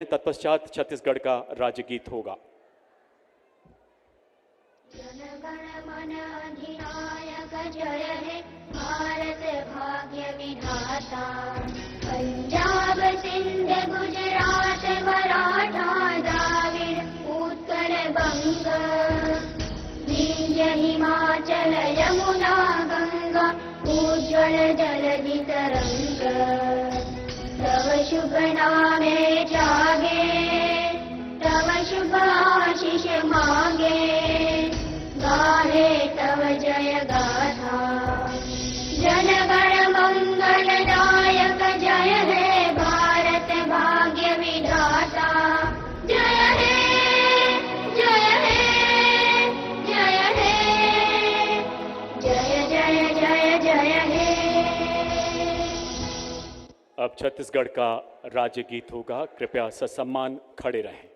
तत्पश्चात छत्तीसगढ़ का राज्य गीत होगा। जनगण मन अधिनायक जय हे भारत भाग्य विधाता। पंजाब सिंध गुजरात मराठा द्राविड़ उत्कल बंग विंध्य हिमाचल यमुना गंगा उज्ज्वल जलधि तरंग। तव शुभ नामे जागे तव शुभ आशीष मांगे गाहे तव जय गाथा। जनगण मंगलदायक जय हे भारत भाग्य विधाता। जय हे जय हे जय हे जय जय जय जय हे। अब छत्तीसगढ़ का राज्य गीत होगा। कृपया ससम्मान खड़े रहें।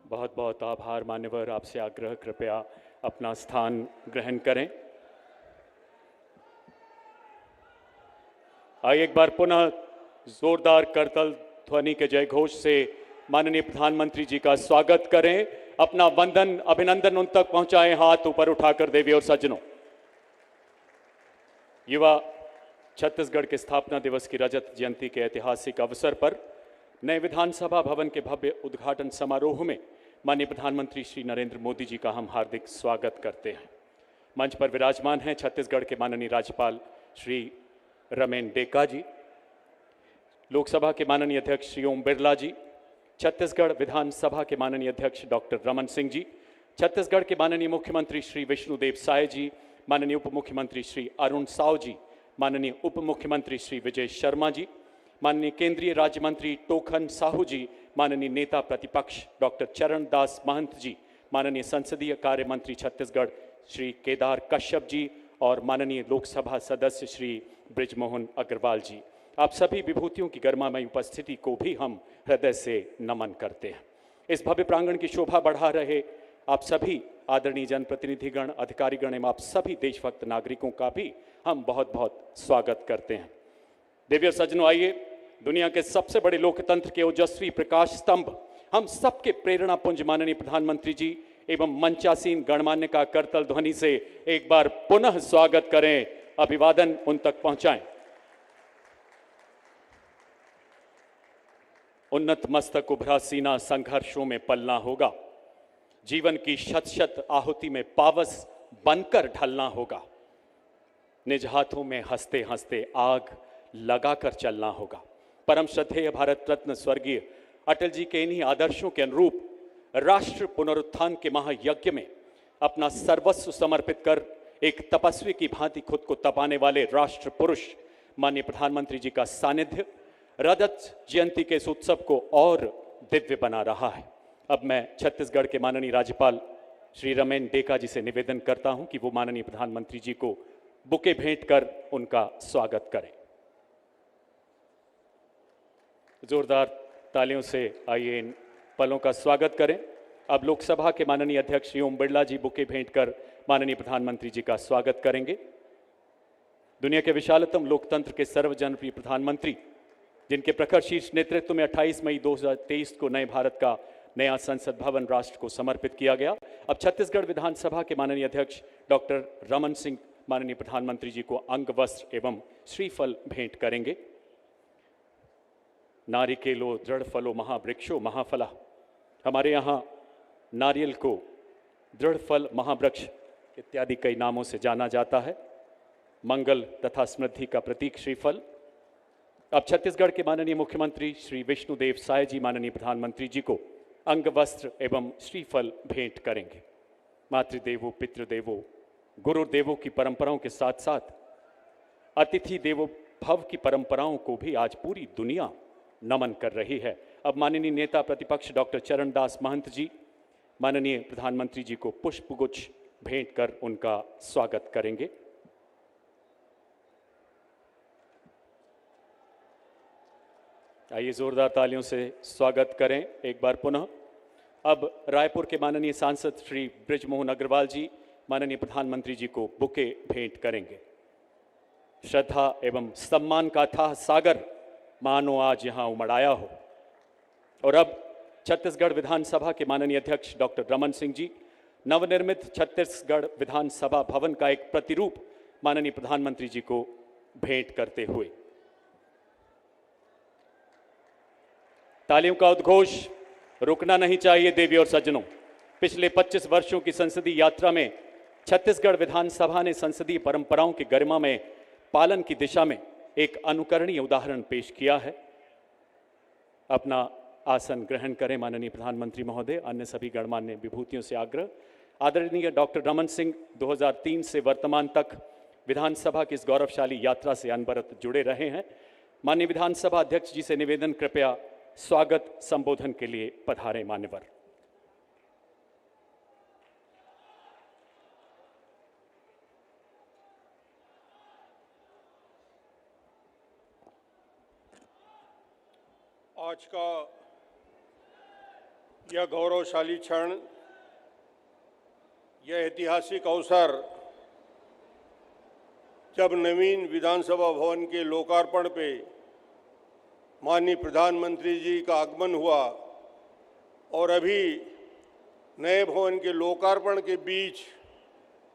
बहुत बहुत आभार मान्यवर। आपसे आग्रह कृपया अपना स्थान ग्रहण करें। आइए एक बार पुनः जोरदार करतल ध्वनि के जय घोष से माननीय प्रधानमंत्री जी का स्वागत करें। अपना वंदन अभिनंदन उन तक पहुंचाएं, हाथ ऊपर उठाकर देवी और सज्जनों। युवा छत्तीसगढ़ के स्थापना दिवस की रजत जयंती के ऐतिहासिक अवसर पर नए विधानसभा भवन के भव्य उद्घाटन समारोह में माननीय प्रधानमंत्री श्री नरेंद्र मोदी जी का हम हार्दिक स्वागत करते हैं। मंच पर विराजमान हैं छत्तीसगढ़ के माननीय राज्यपाल श्री रमेन डेका जी, लोकसभा के माननीय अध्यक्ष श्री ओम बिरला जी, छत्तीसगढ़ विधानसभा के माननीय अध्यक्ष डॉक्टर रमन सिंह जी, छत्तीसगढ़ के माननीय मुख्यमंत्री श्री विष्णुदेव साय जी, माननीय उप मुख्यमंत्री श्री अरुण साव जी, माननीय उप मुख्यमंत्री श्री विजय शर्मा जी, माननीय केंद्रीय राज्य मंत्री टोखन साहू जी, माननीय नेता प्रतिपक्ष डॉक्टर चरण दास महंत जी, माननीय संसदीय कार्य मंत्री छत्तीसगढ़ श्री केदार कश्यप जी और माननीय लोकसभा सदस्य श्री ब्रिजमोहन अग्रवाल जी, आप सभी विभूतियों की गरिमामय उपस्थिति को भी हम हृदय से नमन करते हैं। इस भव्य प्रांगण की शोभा बढ़ा रहे आप सभी आदरणीय जनप्रतिनिधिगण, अधिकारीगण एवं आप सभी देशभक्त नागरिकों का भी हम बहुत बहुत स्वागत करते हैं। देवी और सज्जनों, आइए दुनिया के सबसे बड़े लोकतंत्र के ओजस्वी प्रकाश स्तंभ, हम सबके प्रेरणा पुंज माननीय प्रधानमंत्री जी एवं मंचासीन गणमान्य का करतल ध्वनि से एक बार पुनः स्वागत करें, अभिवादन उन तक पहुंचाएं। उन्नत मस्तक उभरा सीना संघर्षों में पलना होगा, जीवन की शत शत आहुति में पावस बनकर ढलना होगा, निज हाथों में हंसते हंसते आग लगाकर चलना होगा। परम श्रद्धेय भारत रत्न स्वर्गीय अटल जी के इन्हीं आदर्शों के अनुरूप राष्ट्र पुनरुत्थान के महायज्ञ में अपना सर्वस्व समर्पित कर एक तपस्वी की भांति खुद को तपाने वाले राष्ट्र पुरुष माननीय प्रधानमंत्री जी का सानिध्य रजत जयंती के इस उत्सव को और दिव्य बना रहा है। अब मैं छत्तीसगढ़ के माननीय राज्यपाल श्री रमेन डेका जी से निवेदन करता हूं कि वो माननीय प्रधानमंत्री जी को बुके भेंट कर उनका स्वागत करें। जोरदार तालियों से आइए इन पलों का स्वागत करें। अब लोकसभा के माननीय अध्यक्ष श्री ओम बिरला जी बुके भेंट कर माननीय प्रधानमंत्री जी का स्वागत करेंगे। दुनिया के विशालतम लोकतंत्र के सर्वजनप्रिय प्रधानमंत्री, जिनके प्रखर शीर्ष नेतृत्व में 28 मई 2023 को नए भारत का नया संसद भवन राष्ट्र को समर्पित किया गया। अब छत्तीसगढ़ विधानसभा के माननीय अध्यक्ष डॉक्टर रमन सिंह माननीय प्रधानमंत्री जी को अंग वस्त्र एवं श्रीफल भेंट करेंगे। नारिकेलो दृढ़ फलो महावृक्षो महाफला, हमारे यहाँ नारियल को दृढ़ फल महावृक्ष इत्यादि कई नामों से जाना जाता है। मंगल तथा समृद्धि का प्रतीक श्रीफल। अब छत्तीसगढ़ के माननीय मुख्यमंत्री श्री विष्णुदेव साय जी माननीय प्रधानमंत्री जी को अंग वस्त्र एवं श्रीफल भेंट करेंगे। मातृदेवो पितृदेवो गुरुदेवों की परंपराओं के साथ साथ अतिथि देवो भव की परंपराओं को भी आज पूरी दुनिया नमन कर रही है। अब माननीय नेता प्रतिपक्ष डॉक्टर चरणदास महंत जी माननीय प्रधानमंत्री जी को पुष्पगुच्छ भेंट कर उनका स्वागत करेंगे। आइए जोरदार तालियों से स्वागत करें एक बार पुनः। अब रायपुर के माननीय सांसद श्री बृजमोहन अग्रवाल जी माननीय प्रधानमंत्री जी को बुके भेंट करेंगे। श्रद्धा एवं सम्मान का अथाह सागर मानो आज यहां उमड़ाया हो। और अब छत्तीसगढ़ विधानसभा के माननीय अध्यक्ष डॉक्टर रमन सिंह जी नवनिर्मित छत्तीसगढ़ विधानसभा भवन का एक प्रतिरूप माननीय प्रधानमंत्री जी को भेंट करते हुए। तालियों का उद्घोष रुकना नहीं चाहिए देवी और सज्जनों। पिछले 25 वर्षों की संसदीय यात्रा में छत्तीसगढ़ विधानसभा ने संसदीय परंपराओं की गरिमा में पालन की दिशा में एक अनुकरणीय उदाहरण पेश किया है। अपना आसन ग्रहण करें माननीय प्रधानमंत्री महोदय। अन्य सभी गणमान्य विभूतियों से आग्रह। आदरणीय डॉक्टर रमन सिंह 2003 से वर्तमान तक विधानसभा की इस गौरवशाली यात्रा से अनवरत जुड़े रहे हैं। माननीय विधानसभा अध्यक्ष जी से निवेदन, कृपया स्वागत संबोधन के लिए पधारें मान्यवर। आज का यह गौरवशाली क्षण, यह ऐतिहासिक अवसर, जब नवीन विधानसभा भवन के लोकार्पण पे माननीय प्रधानमंत्री जी का आगमन हुआ और अभी नए भवन के लोकार्पण के बीच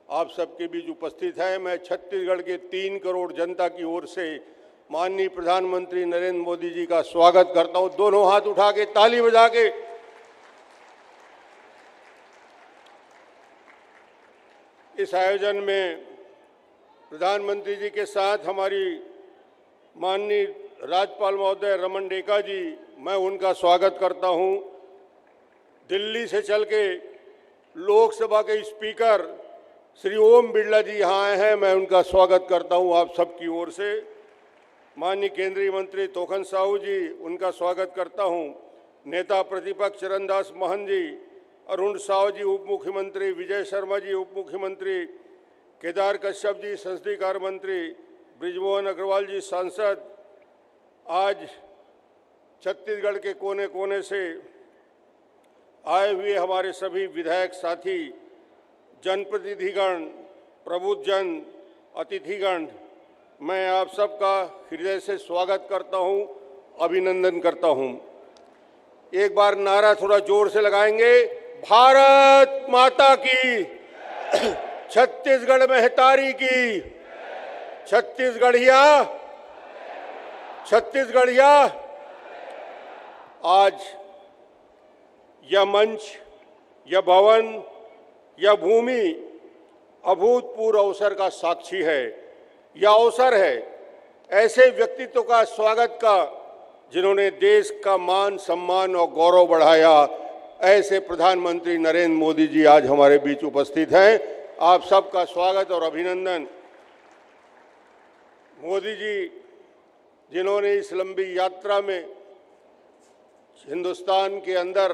आप सबके बीच उपस्थित हैं। मैं छत्तीसगढ़ के 3 करोड़ जनता की ओर से माननीय प्रधानमंत्री नरेंद्र मोदी जी का स्वागत करता हूं। दोनों हाथ उठा के ताली बजा के। इस आयोजन में प्रधानमंत्री जी के साथ हमारी माननीय राज्यपाल महोदय रमन डेका जी, मैं उनका स्वागत करता हूं। दिल्ली से चल के लोकसभा के स्पीकर श्री ओम बिरला जी यहाँ आए हैं, मैं उनका स्वागत करता हूं आप सबकी ओर से। माननीय केंद्रीय मंत्री तोखन साहू जी, उनका स्वागत करता हूं। नेता प्रतिपक्ष चरणदास महंत जी, अरुण साहू जी उप मुख्यमंत्री, विजय शर्मा जी उप मुख्यमंत्री, केदार कश्यप जी संसदीय कार्य मंत्री, बृजमोहन अग्रवाल जी सांसद, आज छत्तीसगढ़ के कोने कोने से आए हुए हमारे सभी विधायक साथी, जनप्रतिनिधिगण, प्रबुद्धजन, अतिथिगण, मैं आप सबका हृदय से स्वागत करता हूं, अभिनंदन करता हूं। एक बार नारा थोड़ा जोर से लगाएंगे, भारत माता की, छत्तीसगढ़ महतारी की, छत्तीसगढ़िया, छत्तीसगढ़िया। आज यह मंच, यह भवन, यह भूमि अभूतपूर्व अवसर का साक्षी है। यह अवसर है ऐसे व्यक्तित्व का स्वागत का जिन्होंने देश का मान सम्मान और गौरव बढ़ाया। ऐसे प्रधानमंत्री नरेंद्र मोदी जी आज हमारे बीच उपस्थित हैं। आप सबका स्वागत और अभिनंदन। मोदी जी जिन्होंने इस लंबी यात्रा में हिंदुस्तान के अंदर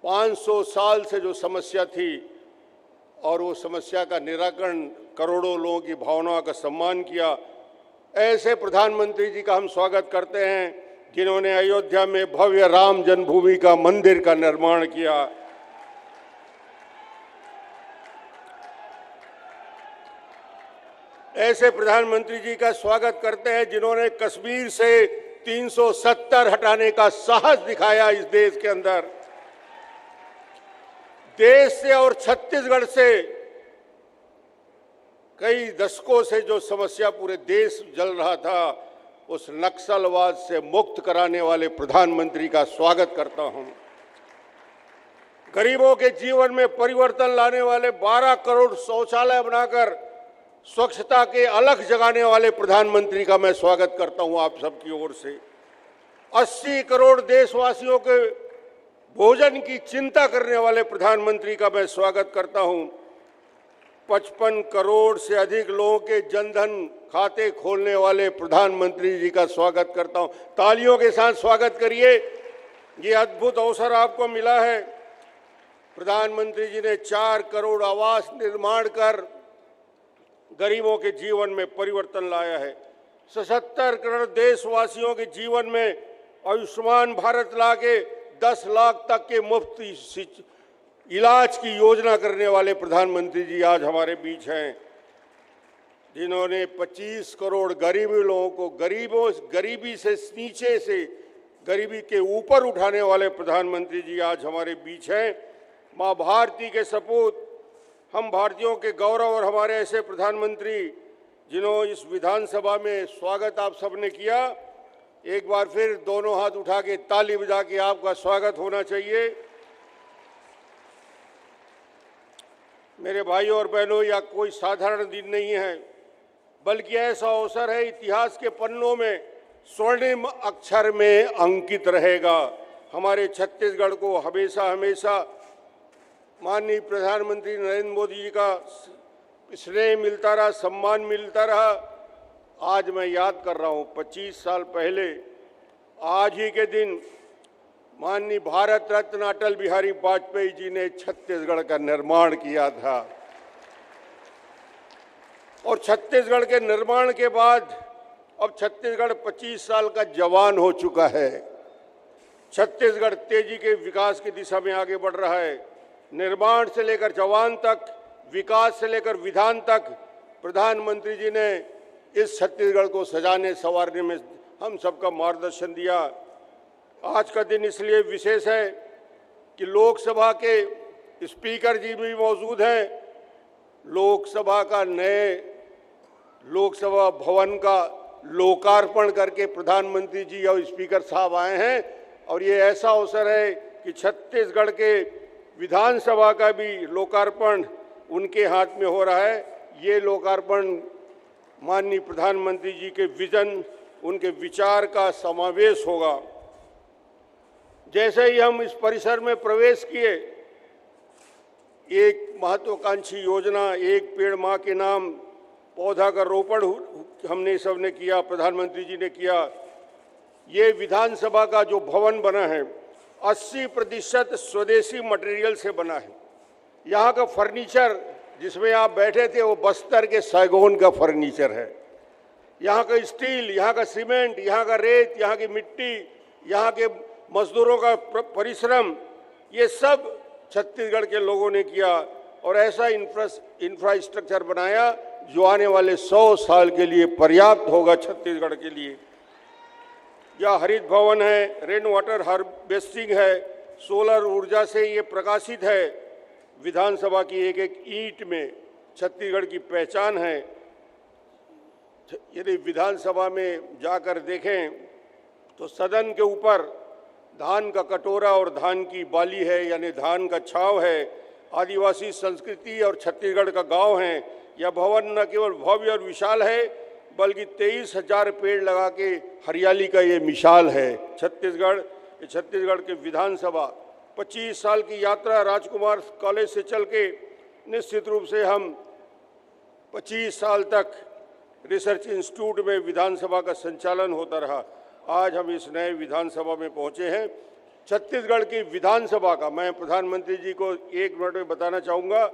500 साल से जो समस्या थी और वो समस्या का निराकरण, करोड़ों लोगों की भावनाओं का सम्मान किया, ऐसे प्रधानमंत्री जी का हम स्वागत करते हैं जिन्होंने अयोध्या में भव्य राम जन्मभूमि का मंदिर का निर्माण किया। ऐसे प्रधानमंत्री जी का स्वागत करते हैं जिन्होंने कश्मीर से 370 हटाने का साहस दिखाया इस देश के अंदर। देश से और छत्तीसगढ़ से कई दशकों से जो समस्या पूरे देश जल रहा था, उस नक्सलवाद से मुक्त कराने वाले प्रधानमंत्री का स्वागत करता हूं। गरीबों के जीवन में परिवर्तन लाने वाले 12 करोड़ शौचालय बनाकर स्वच्छता के अलख जगाने वाले प्रधानमंत्री का मैं स्वागत करता हूं आप सबकी ओर से। 80 करोड़ देशवासियों के भोजन की चिंता करने वाले प्रधानमंत्री का मैं स्वागत करता हूं। 55 करोड़ से अधिक लोगों के जनधन खाते खोलने वाले प्रधानमंत्री जी का स्वागत करता हूं। तालियों के साथ स्वागत करिए। ये अद्भुत अवसर आपको मिला है। प्रधानमंत्री जी ने 4 करोड़ आवास निर्माण कर गरीबों के जीवन में परिवर्तन लाया है। 77 करोड़ देशवासियों के जीवन में आयुष्मान भारत लाके 10 लाख तक के मुफ्त इलाज की योजना करने वाले प्रधानमंत्री जी आज हमारे बीच हैं। जिन्होंने 25 करोड़ गरीबी लोगों को गरीबी से नीचे से गरीबी के ऊपर उठाने वाले प्रधानमंत्री जी आज हमारे बीच हैं। माँ भारती के सपूत, हम भारतीयों के गौरव और हमारे ऐसे प्रधानमंत्री जिन्होंने इस विधानसभा में स्वागत आप सबने किया। एक बार फिर दोनों हाथ उठा के ताली बजा के आपका स्वागत होना चाहिए। मेरे भाइयों और बहनों, यह कोई साधारण दिन नहीं है, बल्कि ऐसा अवसर है इतिहास के पन्नों में स्वर्णिम अक्षर में अंकित रहेगा। हमारे छत्तीसगढ़ को हमेशा हमेशा माननीय प्रधानमंत्री नरेंद्र मोदी जी का स्नेह मिलता रहा, सम्मान मिलता रहा। आज मैं याद कर रहा हूं, 25 साल पहले आज ही के दिन माननीय भारत रत्न अटल बिहारी वाजपेयी जी ने छत्तीसगढ़ का निर्माण किया था। और छत्तीसगढ़ के निर्माण के बाद अब छत्तीसगढ़ 25 साल का जवान हो चुका है। छत्तीसगढ़ तेजी के विकास की दिशा में आगे बढ़ रहा है। निर्माण से लेकर जवान तक, विकास से लेकर विधान तक प्रधानमंत्री जी ने इस छत्तीसगढ़ को सजाने संवारने में हम सबका मार्गदर्शन दिया। आज का दिन इसलिए विशेष है कि लोकसभा के स्पीकर जी भी मौजूद हैं। लोकसभा का नए लोकसभा भवन का लोकार्पण करके प्रधानमंत्री जी और स्पीकर साहब आए हैं। और ये ऐसा अवसर है कि छत्तीसगढ़ के विधानसभा का भी लोकार्पण उनके हाथ में हो रहा है। ये लोकार्पण माननीय प्रधानमंत्री जी के विजन, उनके विचार का समावेश होगा। जैसे ही हम इस परिसर में प्रवेश किए, एक महत्वाकांक्षी योजना, एक पेड़ मां के नाम पौधा का रोपण हमने सबने किया, प्रधानमंत्री जी ने किया। ये विधानसभा का जो भवन बना है 80% स्वदेशी मटेरियल से बना है। यहाँ का फर्नीचर जिसमें आप बैठे थे वो बस्तर के सागौन का फर्नीचर है। यहाँ का स्टील, यहाँ का सीमेंट, यहाँ का रेत, यहाँ की मिट्टी, यहाँ के मजदूरों का परिश्रम, ये सब छत्तीसगढ़ के लोगों ने किया और ऐसा इंफ्रास्ट्रक्चर बनाया जो आने वाले 100 साल के लिए पर्याप्त होगा छत्तीसगढ़ के लिए। या हरित भवन है, रेन वाटर हार्वेस्टिंग है, सोलर ऊर्जा से ये प्रकाशित है। विधानसभा की एक एक ईंट में छत्तीसगढ़ की पहचान है। यदि विधानसभा में जाकर देखें तो सदन के ऊपर धान का कटोरा और धान की बाली है, यानी धान का छाव है। आदिवासी संस्कृति और छत्तीसगढ़ का गांव है। यह भवन न केवल भव्य और विशाल है, बल्कि 23,000 पेड़ लगा के हरियाली का ये मिसाल है। छत्तीसगढ़ के विधानसभा 25 साल की यात्रा राजकुमार कॉलेज से चल के निश्चित रूप से हम 25 साल तक रिसर्च इंस्टीट्यूट में विधानसभा का संचालन होता रहा। आज हम इस नए विधानसभा में पहुंचे हैं। छत्तीसगढ़ की विधानसभा का मैं प्रधानमंत्री जी को 1 मिनट में बताना चाहूँगा।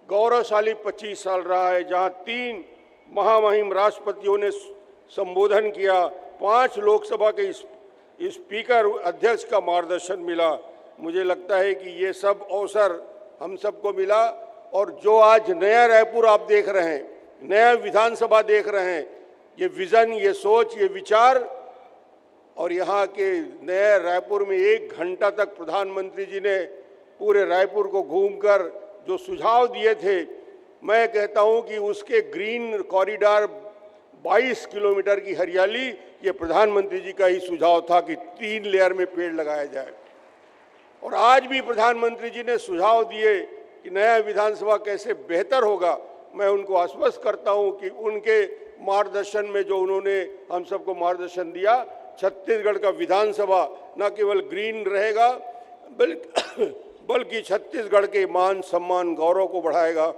गौरवशाली 25 साल रहा है, जहाँ 3 महामहिम राष्ट्रपतियों ने संबोधन किया, 5 लोकसभा के स्पीकर अध्यक्ष का मार्गदर्शन मिला। मुझे लगता है कि ये सब अवसर हम सबको मिला, और जो आज नया रायपुर आप देख रहे हैं, नया विधानसभा देख रहे हैं, ये विजन, ये सोच, ये विचार, और यहाँ के नए रायपुर में 1 घंटा तक प्रधानमंत्री जी ने पूरे रायपुर को घूमकर जो सुझाव दिए थे, मैं कहता हूँ कि उसके ग्रीन कॉरिडोर 22 किलोमीटर की हरियाली, ये प्रधानमंत्री जी का ही सुझाव था कि 3 लेयर में पेड़ लगाया जाए। और आज भी प्रधानमंत्री जी ने सुझाव दिए कि नया विधानसभा कैसे बेहतर होगा। मैं उनको आश्वस्त करता हूं कि उनके मार्गदर्शन में जो उन्होंने हम सबको मार्गदर्शन दिया, छत्तीसगढ़ का विधानसभा न केवल ग्रीन रहेगा बल्कि छत्तीसगढ़ के मान सम्मान गौरव को बढ़ाएगा।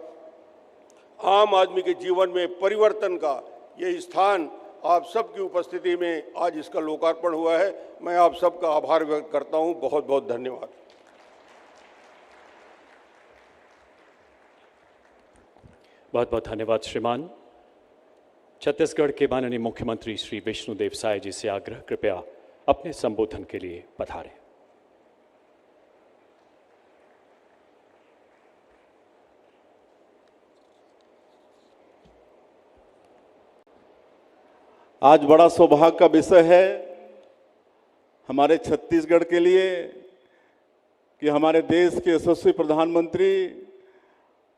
आम आदमी के जीवन में परिवर्तन का ये स्थान आप सबकी उपस्थिति में आज इसका लोकार्पण हुआ है। मैं आप सबका आभार व्यक्त करता हूं। बहुत बहुत धन्यवाद। बहुत बहुत धन्यवाद श्रीमान। छत्तीसगढ़ के माननीय मुख्यमंत्री श्री विष्णुदेव साय जी से आग्रह, कृपया अपने संबोधन के लिए पधारें। आज बड़ा सौभाग्य का विषय है हमारे छत्तीसगढ़ के लिए कि हमारे देश के यशस्वी प्रधानमंत्री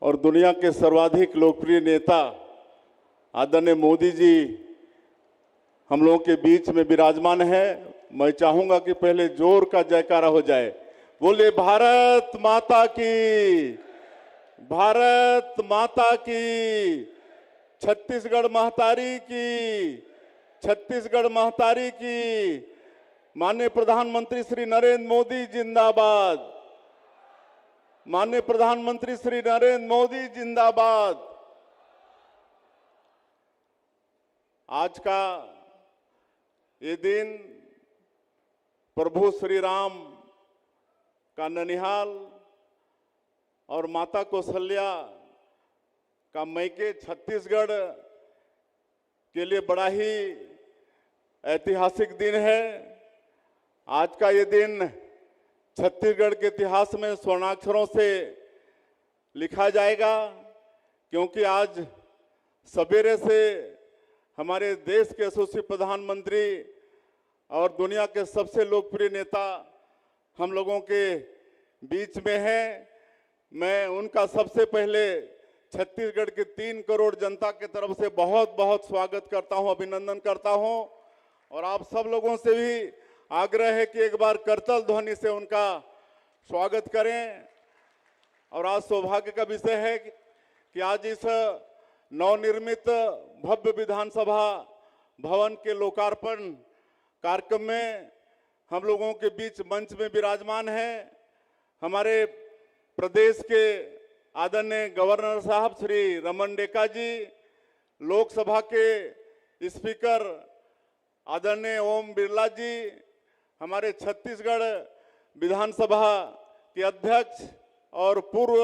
और दुनिया के सर्वाधिक लोकप्रिय नेता आदरणीय मोदी जी हम लोगों के बीच में विराजमान है। मैं चाहूंगा कि पहले जोर का जयकारा हो जाए। बोले भारत माता की, भारत माता की, छत्तीसगढ़ महतारी की, छत्तीसगढ़ महतारी की। माननीय प्रधानमंत्री श्री नरेंद्र मोदी जिंदाबाद, माननीय प्रधानमंत्री श्री नरेंद्र मोदी जिंदाबाद। आज का ये दिन प्रभु श्री राम का ननिहाल और माता कौशल्या का मैके छत्तीसगढ़ के लिए बड़ा ही ऐतिहासिक दिन है। आज का ये दिन छत्तीसगढ़ के इतिहास में स्वर्णाक्षरों से लिखा जाएगा, क्योंकि आज सवेरे से हमारे देश के यशस्वी प्रधानमंत्री और दुनिया के सबसे लोकप्रिय नेता हम लोगों के बीच में हैं। मैं उनका सबसे पहले छत्तीसगढ़ के 3 करोड़ जनता के तरफ से बहुत बहुत स्वागत करता हूं, अभिनंदन करता हूं। और आप सब लोगों से भी आग्रह है कि एक बार करतल ध्वनि से उनका स्वागत करें। और आज सौभाग्य का विषय है कि आज इस नवनिर्मित भव्य विधानसभा भवन के लोकार्पण कार्यक्रम में हम लोगों के बीच मंच में विराजमान है हमारे प्रदेश के आदरणीय गवर्नर साहब श्री रमन डेका जी, लोकसभा के स्पीकर आदरणीय ओम बिरला जी, हमारे छत्तीसगढ़ विधानसभा के अध्यक्ष और पूर्व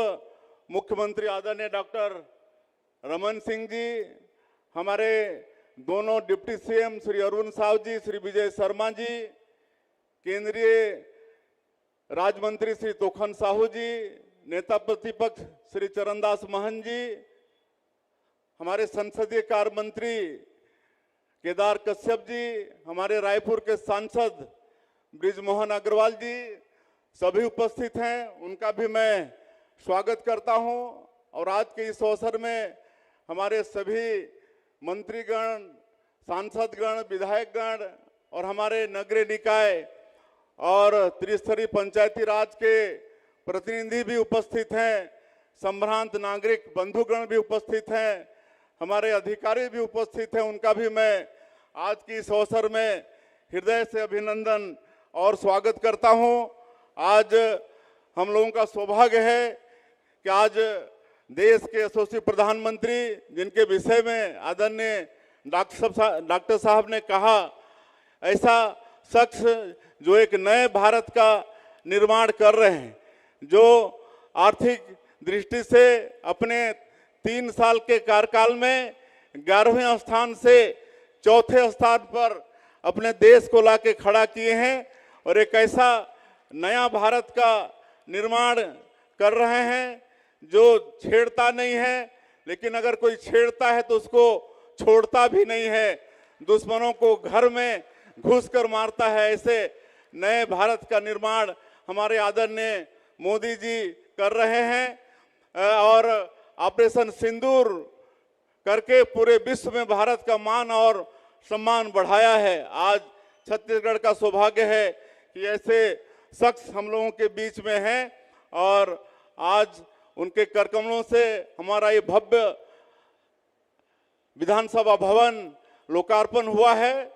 मुख्यमंत्री आदरणीय डॉक्टर रमन सिंह जी, हमारे दोनों डिप्टी सीएम श्री अरुण साव जी, श्री विजय शर्मा जी, केंद्रीय राज्य मंत्री श्री तोखन साहू जी, नेता प्रतिपक्ष श्री चरणदास महंत जी, हमारे संसदीय कार्य मंत्री केदार कश्यप जी, हमारे रायपुर के सांसद ब्रिजमोहन अग्रवाल जी, सभी उपस्थित हैं, उनका भी मैं स्वागत करता हूं। और आज के इस अवसर में हमारे सभी मंत्रीगण, सांसदगण, विधायकगण और हमारे नगरीय निकाय और त्रिस्तरीय पंचायती राज के प्रतिनिधि भी उपस्थित हैं, संभ्रांत नागरिक बंधुगण भी उपस्थित हैं, हमारे अधिकारी भी उपस्थित हैं। उनका भी मैं आज की इस अवसर में हृदय से अभिनंदन और स्वागत करता हूं। आज हम लोगों का सौभाग्य है कि आज देश के यशस्वी प्रधानमंत्री, जिनके विषय में आदरणीय डॉक्टर साहब ने कहा, ऐसा शख्स जो एक नए भारत का निर्माण कर रहे हैं, जो आर्थिक दृष्टि से अपने 3 साल के कार्यकाल में 11वें स्थान से चौथे स्थान पर अपने देश को लाके खड़ा किए हैं और एक ऐसा नया भारत का निर्माण कर रहे हैं जो छेड़ता नहीं है, लेकिन अगर कोई छेड़ता है तो उसको छोड़ता भी नहीं है, दुश्मनों को घर में घुसकर मारता है। ऐसे नए भारत का निर्माण हमारे आदरणीय मोदी जी कर रहे हैं और ऑपरेशन सिंदूर करके पूरे विश्व में भारत का मान और सम्मान बढ़ाया है। आज छत्तीसगढ़ का सौभाग्य है कि ऐसे शख्स हम लोगों के बीच में हैं और आज उनके करकमलों से हमारा ये भव्य विधानसभा भवन लोकार्पण हुआ है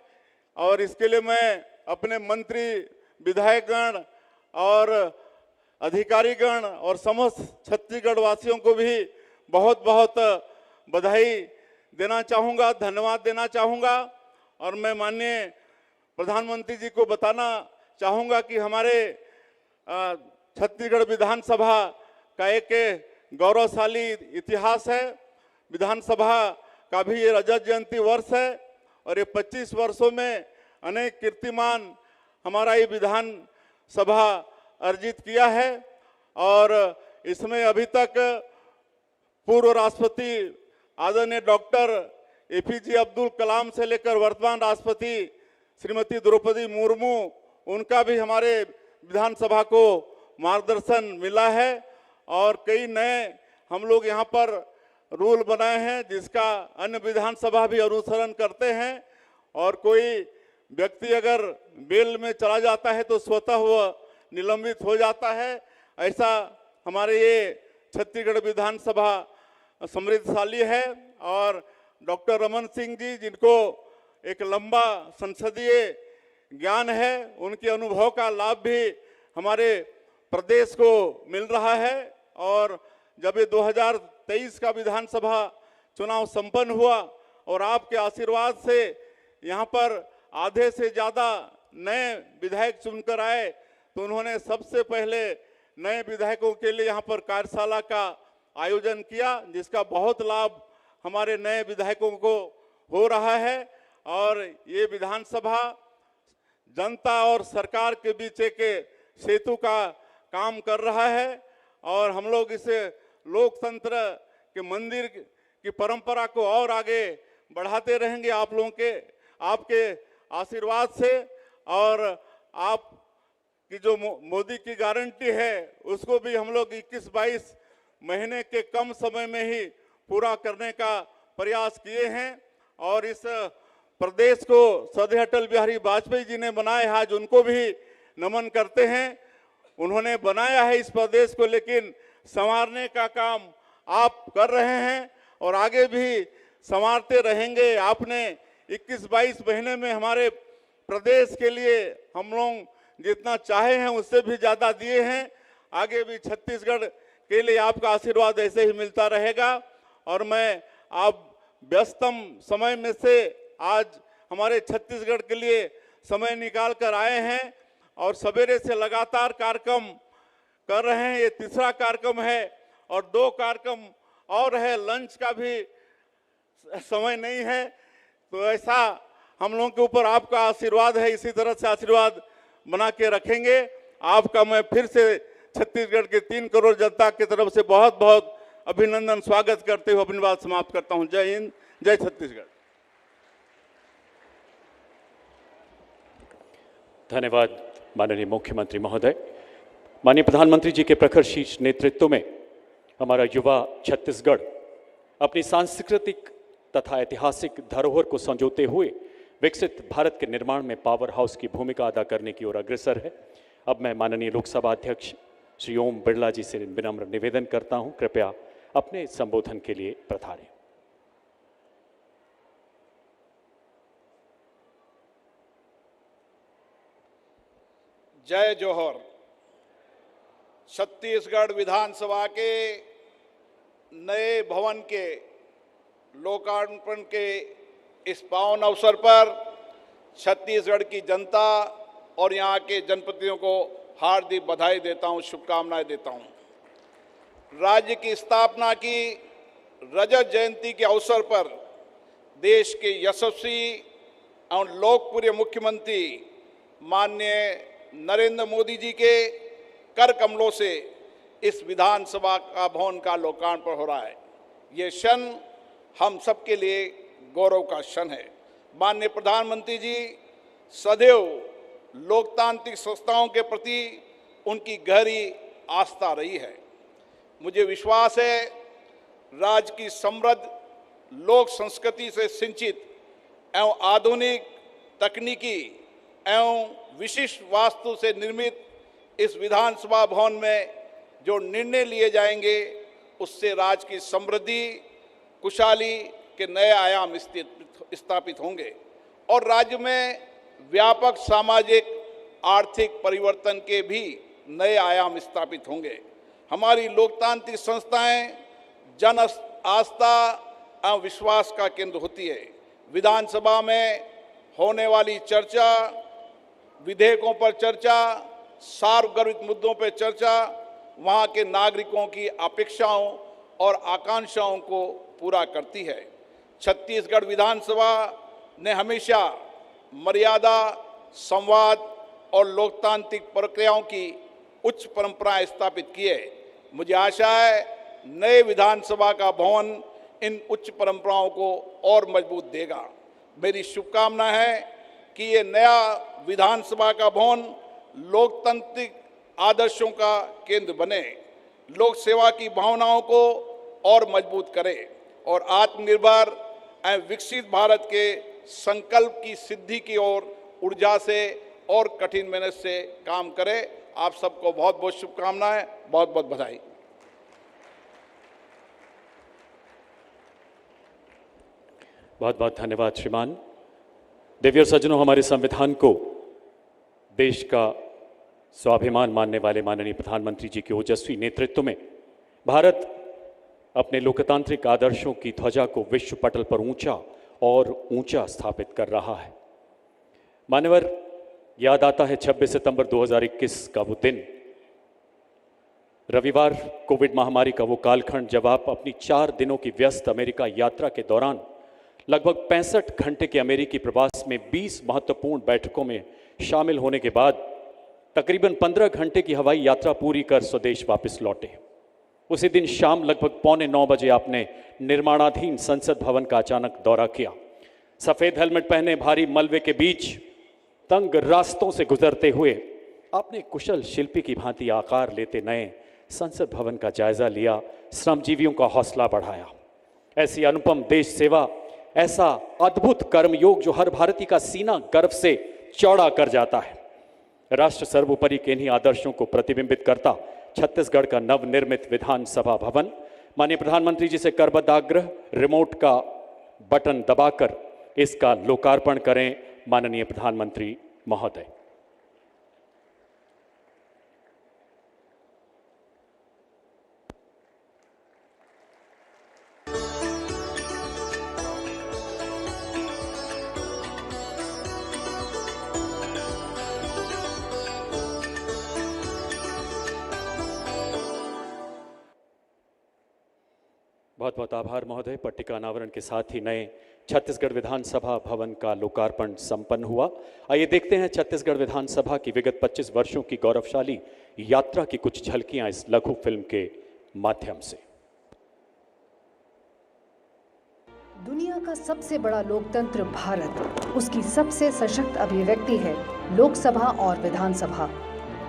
और इसके लिए मैं अपने मंत्री, विधायकगण और अधिकारीगण और समस्त छत्तीसगढ़ वासियों को भी बहुत बहुत बधाई देना चाहूँगा, धन्यवाद देना चाहूँगा। और मैं माननीय प्रधानमंत्री जी को बताना चाहूँगा कि हमारे छत्तीसगढ़ विधानसभा का एक गौरवशाली इतिहास है। विधानसभा का भी ये रजत जयंती वर्ष है और ये 25 वर्षों में अनेक कीर्तिमान हमारा ये विधानसभा अर्जित किया है और इसमें अभी तक पूर्व राष्ट्रपति आदरणीय डॉक्टर APJ अब्दुल कलाम से लेकर वर्तमान राष्ट्रपति श्रीमती द्रौपदी मुर्मू, उनका भी हमारे विधानसभा को मार्गदर्शन मिला है और कई नए हम लोग यहाँ पर रूल बनाए हैं जिसका अन्य विधानसभा भी अनुसरण करते हैं और कोई व्यक्ति अगर बेल में चला जाता है तो स्वतः वह निलंबित हो जाता है। ऐसा हमारे ये छत्तीसगढ़ विधानसभा समृद्धशाली है और डॉक्टर रमन सिंह जी, जिनको एक लंबा संसदीय ज्ञान है, उनके अनुभव का लाभ भी हमारे प्रदेश को मिल रहा है। और जब ये 2023 का विधानसभा चुनाव संपन्न हुआ और आपके आशीर्वाद से यहाँ पर आधे से ज़्यादा नए विधायक चुनकर आए तो उन्होंने सबसे पहले नए विधायकों के लिए यहाँ पर कार्यशाला का आयोजन किया, जिसका बहुत लाभ हमारे नए विधायकों को हो रहा है। और ये विधानसभा जनता और सरकार के बीच एक सेतु का काम कर रहा है और हम लोग इसे लोकतंत्र के मंदिर की परंपरा को और आगे बढ़ाते रहेंगे आप लोगों के, आपके आशीर्वाद से। और आप की जो मोदी की गारंटी है उसको भी हम लोग 21-22 महीने के कम समय में ही पूरा करने का प्रयास किए हैं। और इस प्रदेश को श्रद्धेय अटल बिहारी वाजपेयी जी ने बनाया है, आज उनको भी नमन करते हैं। उन्होंने बनाया है इस प्रदेश को, लेकिन संवारने का काम आप कर रहे हैं और आगे भी संवारते रहेंगे। आपने 21-22 महीने में हमारे प्रदेश के लिए हम लोग जितना चाहे हैं उससे भी ज़्यादा दिए हैं। आगे भी छत्तीसगढ़ के लिए आपका आशीर्वाद ऐसे ही मिलता रहेगा। और मैं आप व्यस्तम समय में से आज हमारे छत्तीसगढ़ के लिए समय निकाल कर आए हैं और सवेरे से लगातार कार्यक्रम कर रहे हैं। ये तीसरा कार्यक्रम है और 2 कार्यक्रम और है, लंच का भी समय नहीं है। तो ऐसा हम लोगों के ऊपर आपका आशीर्वाद है, इसी तरह से आशीर्वाद बना के रखेंगे। आपका मैं फिर से छत्तीसगढ़ के 3 करोड़ जनता की तरफ से बहुत बहुत अभिनंदन स्वागत करते हुए अपनी बात समाप्त करता हूं। जय हिंद, जय छत्तीसगढ़। धन्यवाद माननीय मुख्यमंत्री महोदय। माननीय प्रधानमंत्री जी के प्रखर शीर्ष नेतृत्व में हमारा युवा छत्तीसगढ़ अपनी सांस्कृतिक तथा ऐतिहासिक धरोहर को संजोते हुए विकसित भारत के निर्माण में पावर हाउस की भूमिका अदा करने की ओर अग्रसर है। अब मैं माननीय लोकसभा अध्यक्ष श्री ओम बिरला जी से विनम्र निवेदन करता हूं, कृपया अपने संबोधन के लिए पधारें। जय जोहर। छत्तीसगढ़ विधानसभा के नए भवन के लोकार्पण के इस पावन अवसर पर छत्तीसगढ़ की जनता और यहाँ के जनप्रतिनिधियों को हार्दिक बधाई देता हूँ, शुभकामनाएं देता हूँ। राज्य की स्थापना की रजत जयंती के अवसर पर देश के यशस्वी एवं लोकप्रिय मुख्यमंत्री माननीय नरेंद्र मोदी जी के कर कमलों से इस विधानसभा का भवन का लोकार्पण हो रहा है। ये क्षण हम सबके लिए गौरव का क्षण है। माननीय प्रधानमंत्री जी सदैव लोकतांत्रिक संस्थाओं के प्रति उनकी गहरी आस्था रही है। मुझे विश्वास है राज्य की समृद्ध लोक संस्कृति से सिंचित एवं आधुनिक तकनीकी एवं विशिष्ट वास्तु से निर्मित इस विधानसभा भवन में जो निर्णय लिए जाएंगे उससे राज्य की समृद्धि खुशहाली के नए आयाम स्थापित होंगे और राज्य में व्यापक सामाजिक आर्थिक परिवर्तन के भी नए आयाम स्थापित होंगे। हमारी लोकतांत्रिक संस्थाएं जन आस्था एवं विश्वास का केंद्र होती है। विधानसभा में होने वाली चर्चा, विधेयकों पर चर्चा, सार्वजनिक मुद्दों पर चर्चा वहां के नागरिकों की अपेक्षाओं और आकांक्षाओं को पूरा करती है। छत्तीसगढ़ विधानसभा ने हमेशा मर्यादा, संवाद और लोकतांत्रिक प्रक्रियाओं की उच्च परंपराएं स्थापित की है। मुझे आशा है नए विधानसभा का भवन इन उच्च परंपराओं को और मजबूत देगा। मेरी शुभकामना है कि ये नया विधानसभा का भवन लोकतांत्रिक आदर्शों का केंद्र बने, लोक सेवा की भावनाओं को और मजबूत करे और आत्मनिर्भर एवं विकसित भारत के संकल्प की सिद्धि की ओर ऊर्जा से और कठिन मेहनत से काम करे। आप सबको बहुत बहुत शुभकामनाएं, बहुत बहुत बधाई। बहुत बहुत धन्यवाद श्रीमान। देवी और सज्जनों, हमारे संविधान को देश का स्वाभिमान मानने वाले माननीय प्रधानमंत्री जी के ओजस्वी नेतृत्व में भारत अपने लोकतांत्रिक आदर्शों की ध्वजा को विश्व पटल पर ऊंचा और ऊंचा स्थापित कर रहा है। मान्यवर, याद आता है 26 सितंबर 2021 का वो दिन, रविवार, कोविड महामारी का वो कालखंड जब आप अपनी 4 दिनों की व्यस्त अमेरिका यात्रा के दौरान लगभग 65 घंटे के अमेरिकी प्रवास में 20 महत्वपूर्ण बैठकों में शामिल होने के बाद तकरीबन 15 घंटे की हवाई यात्रा पूरी कर स्वदेश वापस लौटे। उसी दिन शाम लगभग 8:45 बजे आपने निर्माणाधीन संसद भवन का अचानक दौरा किया। सफेद हेलमेट पहने भारी मलबे के बीच तंग रास्तों से गुजरते हुए आपने कुशल शिल्पी की भांति आकार लेते नए संसद भवन का जायजा लिया, श्रमजीवियों का हौसला बढ़ाया। ऐसी अनुपम देश सेवा, ऐसा अद्भुत कर्मयोग जो हर भारतीय का सीना गर्व से चौड़ा कर जाता है। राष्ट्र सर्वोपरि के इन्हीं आदर्शों को प्रतिबिंबित करता छत्तीसगढ़ का नवनिर्मित विधानसभा भवन, माननीय प्रधानमंत्री जी से करबद्ध आग्रह, रिमोट का बटन दबाकर इसका लोकार्पण करें माननीय प्रधानमंत्री महोदय। बहुत बहुत आभार महोदय। पट्टिका अनावरण के साथ ही नए छत्तीसगढ़ विधानसभा भवन का लोकार्पण संपन्न हुआ। आइए देखते हैं छत्तीसगढ़ विधानसभा की विगत 25 वर्षों की गौरवशाली यात्रा की कुछ झलकियां इस लघु फिल्म के माध्यम से। दुनिया का सबसे बड़ा लोकतंत्र भारत, उसकी सबसे सशक्त अभिव्यक्ति है लोकसभा और विधानसभा।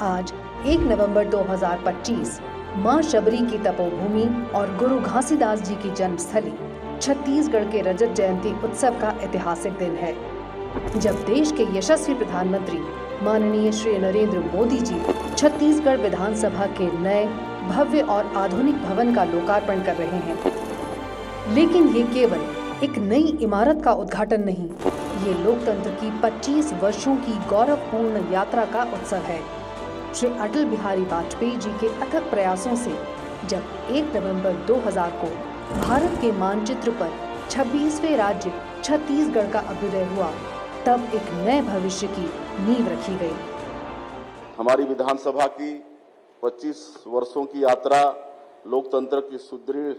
आज 1 नवंबर 2025 मां शबरी की तपोभूमि और गुरु घासीदास जी की जन्मस्थली छत्तीसगढ़ के रजत जयंती उत्सव का ऐतिहासिक दिन है, जब देश के यशस्वी प्रधानमंत्री माननीय श्री नरेंद्र मोदी जी छत्तीसगढ़ विधानसभा के नए भव्य और आधुनिक भवन का लोकार्पण कर रहे हैं। लेकिन ये केवल एक नई इमारत का उद्घाटन नहीं, ये लोकतंत्र की 25 वर्षों की गौरवपूर्ण यात्रा का उत्सव है। श्री अटल बिहारी वाजपेयी जी के अथक प्रयासों से जब 1 नवंबर 2000 को भारत के मानचित्र पर 26वें राज्य छत्तीसगढ़ का अभ्युदय हुआ, तब एक नए भविष्य की नींव रखी गई। हमारी विधानसभा की 25 वर्षों की यात्रा लोकतंत्र की सुदृढ़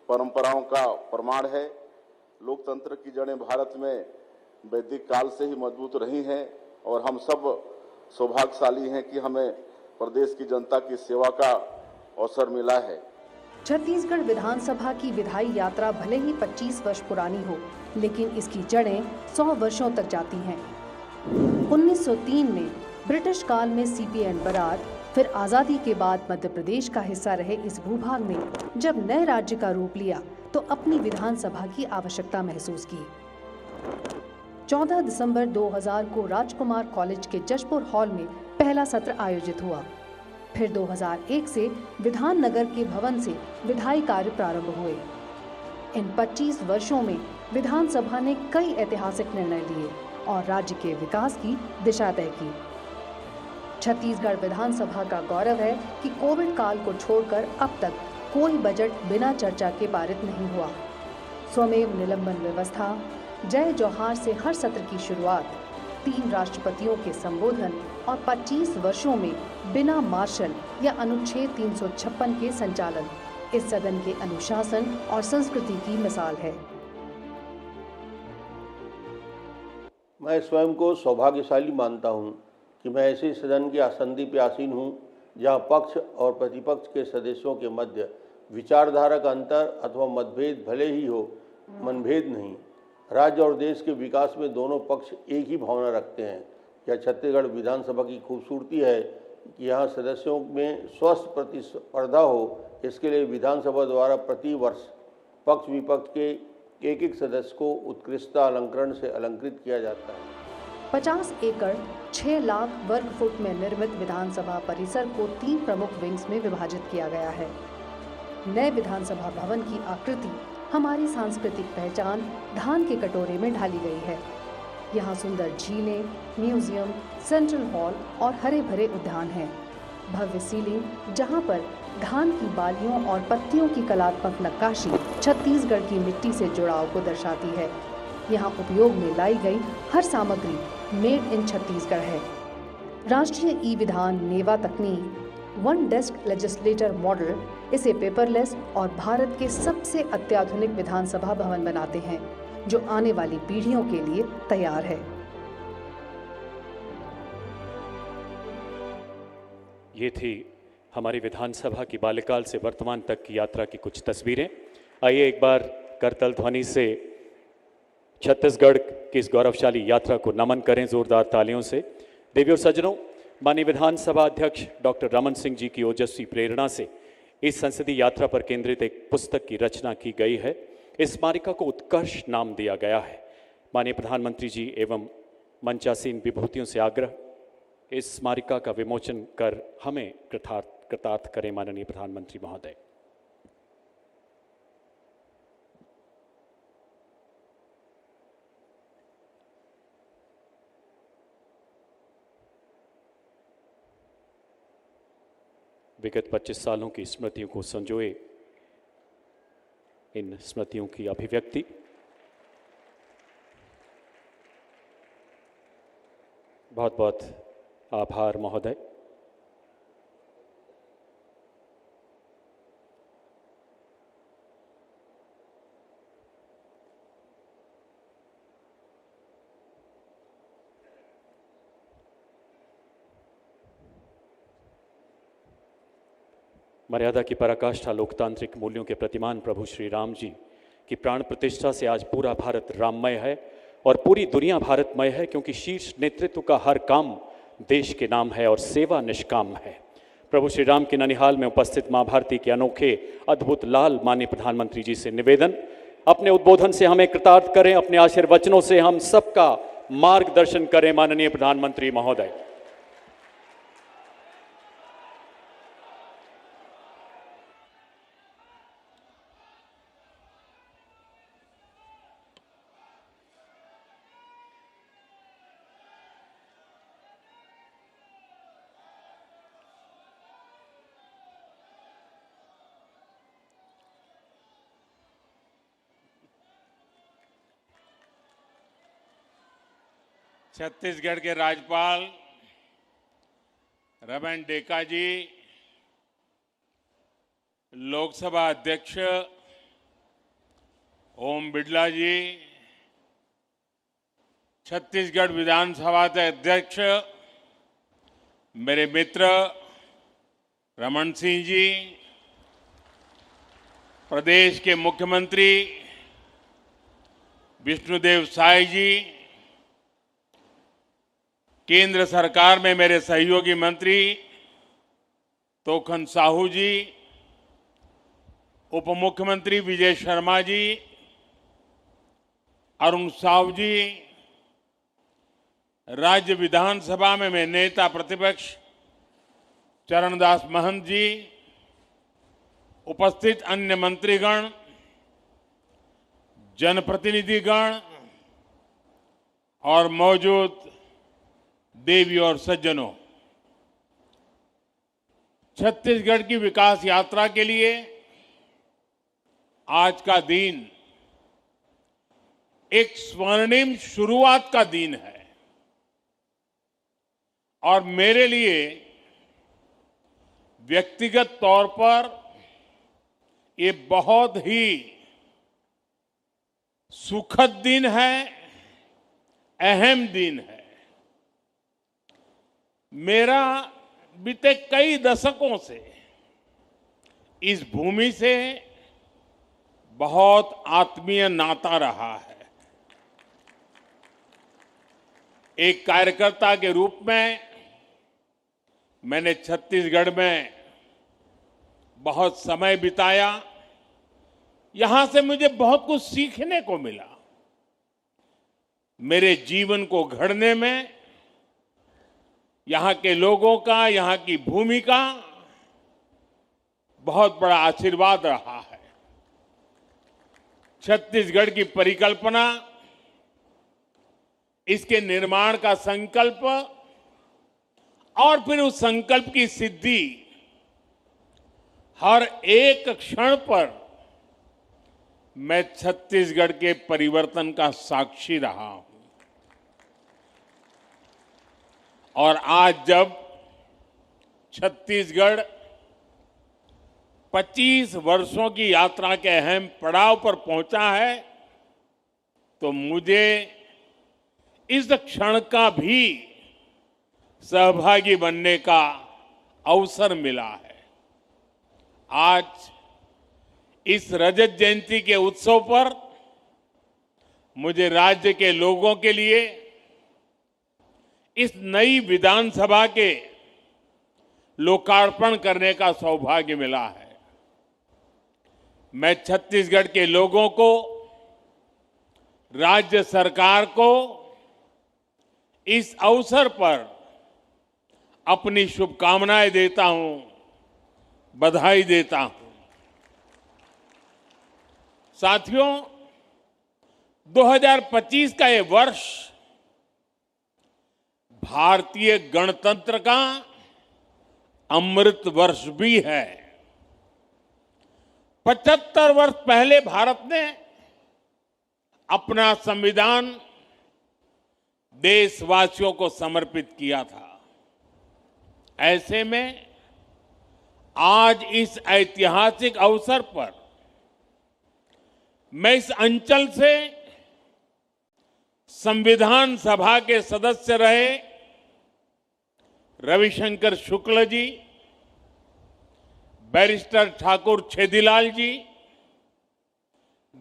परंपराओं का प्रमाण है। लोकतंत्र की जड़ें भारत में वैदिक काल से ही मजबूत रही हैं और हम सब सौभाग्यशाली हैं कि हमें प्रदेश की जनता की सेवा का अवसर मिला है। छत्तीसगढ़ विधानसभा की विधायी यात्रा भले ही 25 वर्ष पुरानी हो, लेकिन इसकी जड़ें 100 वर्षों तक जाती हैं। 1903 में ब्रिटिश काल में सीपीएन बराद, फिर आज़ादी के बाद मध्य प्रदेश का हिस्सा रहे इस भूभाग ने जब नए राज्य का रूप लिया तो अपनी विधानसभा की आवश्यकता महसूस की। 14 दिसंबर 2000 को राजकुमार कॉलेज के जशपुर हॉल में पहला सत्र आयोजित हुआ। फिर 2001 से विधान नगर के भवन से विधायी कार्य प्रारंभ हुए। इन 25 वर्षों में विधानसभा ने कई ऐतिहासिक निर्णय लिए और राज्य के विकास की दिशा तय की। छत्तीसगढ़ विधानसभा का गौरव है कि कोविड काल को छोड़कर अब तक कोई बजट बिना चर्चा के पारित नहीं हुआ। स्वमेव निलंबन व्यवस्था, जय जौहार से हर सत्र की शुरुआत, 3 राष्ट्रपतियों के संबोधन और 25 वर्षों में बिना मार्शल या अनुच्छेद 356 के संचालन इस सदन के अनुशासन और संस्कृति की मिसाल है। मैं स्वयं को सौभाग्यशाली मानता हूं कि मैं ऐसे सदन की आसंदी पे आसीन हूं जहां पक्ष और प्रतिपक्ष के सदस्यों के मध्य विचारधारा का अंतर अथवा मतभेद भले ही हो, मनभेद नहीं। राज्य और देश के विकास में दोनों पक्ष एक ही भावना रखते हैं। यह छत्तीसगढ़ विधानसभा की खूबसूरती है कि यहाँ सदस्यों में स्वस्थ प्रतिस्पर्धा हो। इसके लिए विधानसभा द्वारा प्रति वर्ष पक्ष विपक्ष के एक सदस्य को उत्कृष्टता अलंकरण से अलंकृत किया जाता है। 50 एकड़ 6 लाख वर्ग फुट में निर्मित विधानसभा परिसर को 3 प्रमुख विंग्स में विभाजित किया गया है। नए विधानसभा भवन की आकृति हमारी सांस्कृतिक पहचान धान के कटोरे में ढाली गई है। यहाँ सुंदर झीलें, म्यूजियम, सेंट्रल हॉल और हरे भरे उद्यान हैं। भव्य सीलिंग जहाँ पर धान की बालियों और पत्तियों की कलात्मक नक्काशी छत्तीसगढ़ की मिट्टी से जुड़ाव को दर्शाती है। यहाँ उपयोग में लाई गई हर सामग्री मेड इन छत्तीसगढ़ है। राष्ट्रीय ई विधान नेवा तकनीक, 1 डेस्क लेजिस्लेटर मॉडल इसे पेपरलेस और भारत के सबसे अत्याधुनिक विधानसभा भवन बनाते हैं, जो आने वाली पीढ़ियों के लिए तैयार है। ये थी हमारी विधानसभा की बाल्यकाल से वर्तमान तक की यात्रा की कुछ तस्वीरें। आइए एक बार करतल ध्वनि से छत्तीसगढ़ की इस गौरवशाली यात्रा को नमन करें जोरदार तालियों से। देवी और सज्जनों, माननीय विधानसभा अध्यक्ष डॉक्टर रमन सिंह जी की ओजस्वी प्रेरणा से इस संसदीय यात्रा पर केंद्रित एक पुस्तक की रचना की गई है। इस स्मारिका को उत्कर्ष नाम दिया गया है। माननीय प्रधानमंत्री जी एवं मंचासीन विभूतियों से आग्रह, इस स्मारिका का विमोचन कर हमें कृतार्थ करें माननीय प्रधानमंत्री महोदय। विगत 25 सालों की स्मृतियों को संजोए इन स्मृतियों की अभिव्यक्ति। बहुत बहुत आभार महोदय। मर्यादा की पराकाष्ठा लोकतांत्रिक मूल्यों के प्रतिमान प्रभु श्री राम जी की प्राण प्रतिष्ठा से आज पूरा भारत राममय है और पूरी दुनिया भारतमय है, क्योंकि शीर्ष नेतृत्व का हर काम देश के नाम है और सेवा निष्काम है। प्रभु श्री राम के ननिहाल में उपस्थित मां भारती के अनोखे अद्भुत लाल माननीय प्रधानमंत्री जी से निवेदन, अपने उद्बोधन से हमें कृतार्थ करें, अपने आशीर्वचनों से हम सबका मार्गदर्शन करें माननीय प्रधानमंत्री महोदय। छत्तीसगढ़ के राज्यपाल रमन डेका जी, लोकसभा अध्यक्ष ओम बिड़ला जी, छत्तीसगढ़ विधानसभा के अध्यक्ष मेरे मित्र रमन सिंह जी, प्रदेश के मुख्यमंत्री विष्णुदेव साय जी, केंद्र सरकार में मेरे सहयोगी मंत्री तोखन साहू जी, उप मुख्यमंत्री विजय शर्मा जी, अरुण साहू जी, राज्य विधानसभा में मेरे नेता प्रतिपक्ष चरणदास महंत जी, उपस्थित अन्य मंत्रीगण, जनप्रतिनिधिगण और मौजूद देवी और सज्जनों, छत्तीसगढ़ की विकास यात्रा के लिए आज का दिन एक स्वर्णिम शुरुआत का दिन है और मेरे लिए व्यक्तिगत तौर पर ये बहुत ही सुखद दिन है, अहम दिन है। मेरा बीते कई दशकों से इस भूमि से बहुत आत्मीय नाता रहा है। एक कार्यकर्ता के रूप में मैंने छत्तीसगढ़ में बहुत समय बिताया। यहां से मुझे बहुत कुछ सीखने को मिला। मेरे जीवन को गढ़ने में यहां के लोगों का, यहां की भूमि का बहुत बड़ा आशीर्वाद रहा है। छत्तीसगढ़ की परिकल्पना, इसके निर्माण का संकल्प और फिर उस संकल्प की सिद्धि, हर एक क्षण पर मैं छत्तीसगढ़ के परिवर्तन का साक्षी रहा हूं। और आज जब छत्तीसगढ़ 25 वर्षों की यात्रा के अहम पड़ाव पर पहुंचा है, तो मुझे इस क्षण का भी सहभागी बनने का अवसर मिला है। आज इस रजत जयंती के उत्सव पर मुझे राज्य के लोगों के लिए इस नई विधानसभा के लोकार्पण करने का सौभाग्य मिला है। मैं छत्तीसगढ़ के लोगों को, राज्य सरकार को इस अवसर पर अपनी शुभकामनाएं देता हूं, बधाई देता हूं। साथियों, 2025 का ये वर्ष भारतीय गणतंत्र का अमृत वर्ष भी है। 75 वर्ष पहले भारत ने अपना संविधान देशवासियों को समर्पित किया था। ऐसे में आज इस ऐतिहासिक अवसर पर मैं इस अंचल से संविधान सभा के सदस्य रहे रविशंकर शुक्ल जी, बैरिस्टर ठाकुर छेदीलाल जी,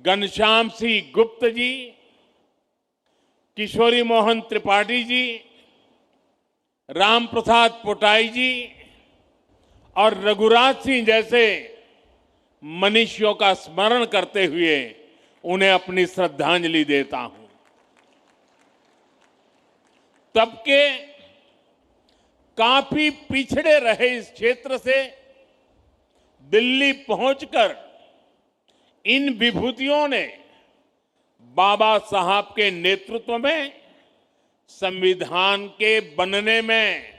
घनश्याम सिंह गुप्त जी, किशोरी मोहन त्रिपाठी जी, राम प्रसाद पोटाई जी और रघुराज सिंह जैसे मनीषियों का स्मरण करते हुए उन्हें अपनी श्रद्धांजलि देता हूं। तब के काफी पिछड़े रहे इस क्षेत्र से दिल्ली पहुंचकर इन विभूतियों ने बाबा साहब के नेतृत्व में संविधान के बनने में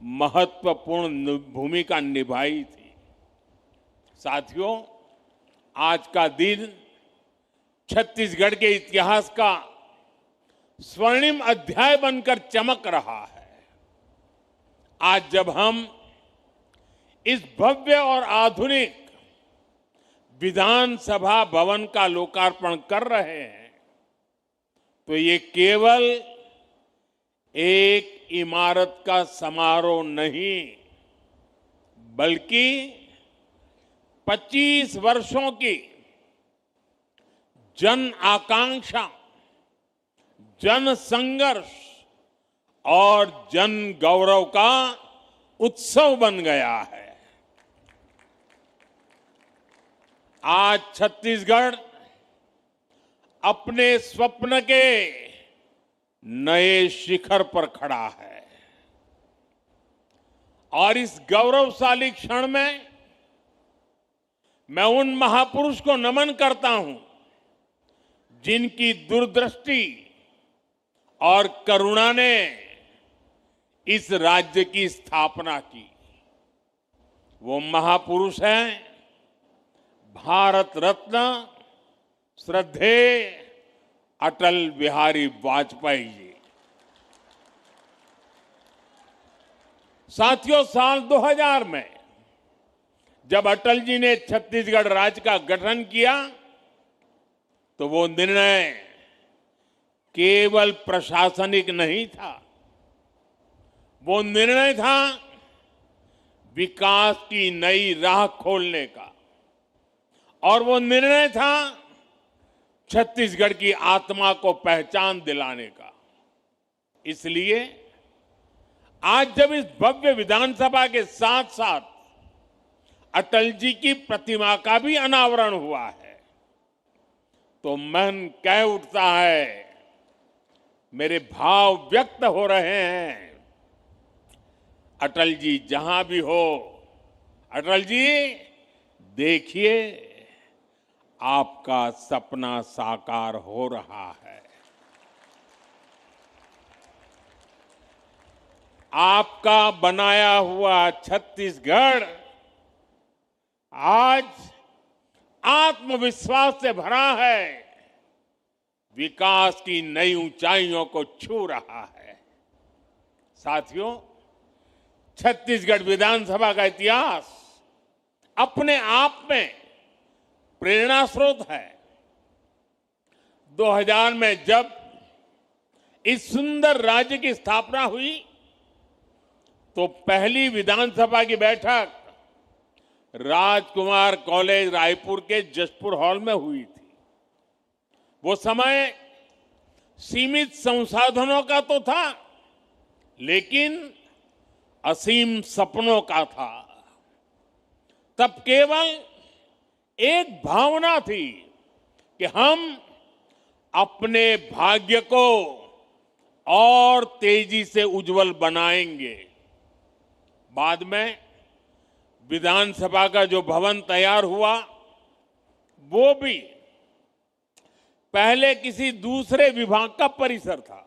महत्वपूर्ण भूमिका निभाई थी। साथियों, आज का दिन छत्तीसगढ़ के इतिहास का स्वर्णिम अध्याय बनकर चमक रहा है। आज जब हम इस भव्य और आधुनिक विधानसभा भवन का लोकार्पण कर रहे हैं, तो ये केवल एक इमारत का समारोह नहीं, बल्कि 25 वर्षों की जन आकांक्षा, जन संघर्ष और जन गौरव का उत्सव बन गया है। आज छत्तीसगढ़ अपने स्वप्न के नए शिखर पर खड़ा है और इस गौरवशाली क्षण में मैं उन महापुरुष को नमन करता हूं जिनकी दूरदृष्टि और करुणा ने इस राज्य की स्थापना की। वो महापुरुष हैं भारत रत्न श्रद्धेय अटल बिहारी वाजपेयी जी। साथियों, साल 2000 में जब अटल जी ने छत्तीसगढ़ राज्य का गठन किया तो वो निर्णय केवल प्रशासनिक नहीं था, वो निर्णय था विकास की नई राह खोलने का, और वो निर्णय था छत्तीसगढ़ की आत्मा को पहचान दिलाने का। इसलिए आज जब इस भव्य विधानसभा के साथ साथ अटल जी की प्रतिमा का भी अनावरण हुआ है तो मन कह उठता है, मेरे भाव व्यक्त हो रहे हैं। अटल जी जहां भी हो, अटल जी देखिए आपका सपना साकार हो रहा है। आपका बनाया हुआ छत्तीसगढ़ आज आत्मविश्वास से भरा है, विकास की नई ऊंचाइयों को छू रहा है। साथियों, छत्तीसगढ़ विधानसभा का इतिहास अपने आप में प्रेरणा स्रोत है। 2000 में जब इस सुंदर राज्य की स्थापना हुई तो पहली विधानसभा की बैठक राजकुमार कॉलेज रायपुर के जशपुर हॉल में हुई थी। वो समय सीमित संसाधनों का तो था, लेकिन असीम सपनों का था। तब केवल एक भावना थी कि हम अपने भाग्य को और तेजी से उज्जवल बनाएंगे। बाद में विधानसभा का जो भवन तैयार हुआ वो भी पहले किसी दूसरे विभाग का परिसर था।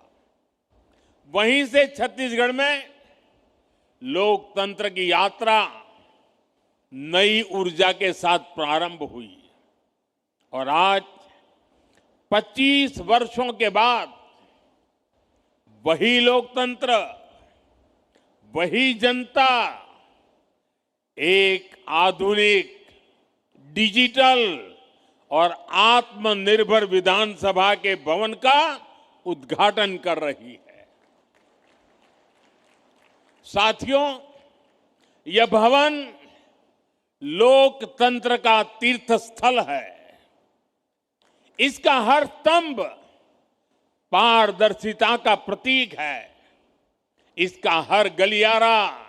वहीं से छत्तीसगढ़ में लोकतंत्र की यात्रा नई ऊर्जा के साथ प्रारंभ हुई और आज 25 वर्षों के बाद वही लोकतंत्र, वही जनता एक आधुनिक, डिजिटल और आत्मनिर्भर विधानसभा के भवन का उद्घाटन कर रही है। साथियों, यह भवन लोकतंत्र का तीर्थ स्थल है। इसका हर स्तंभ पारदर्शिता का प्रतीक है। इसका हर गलियारा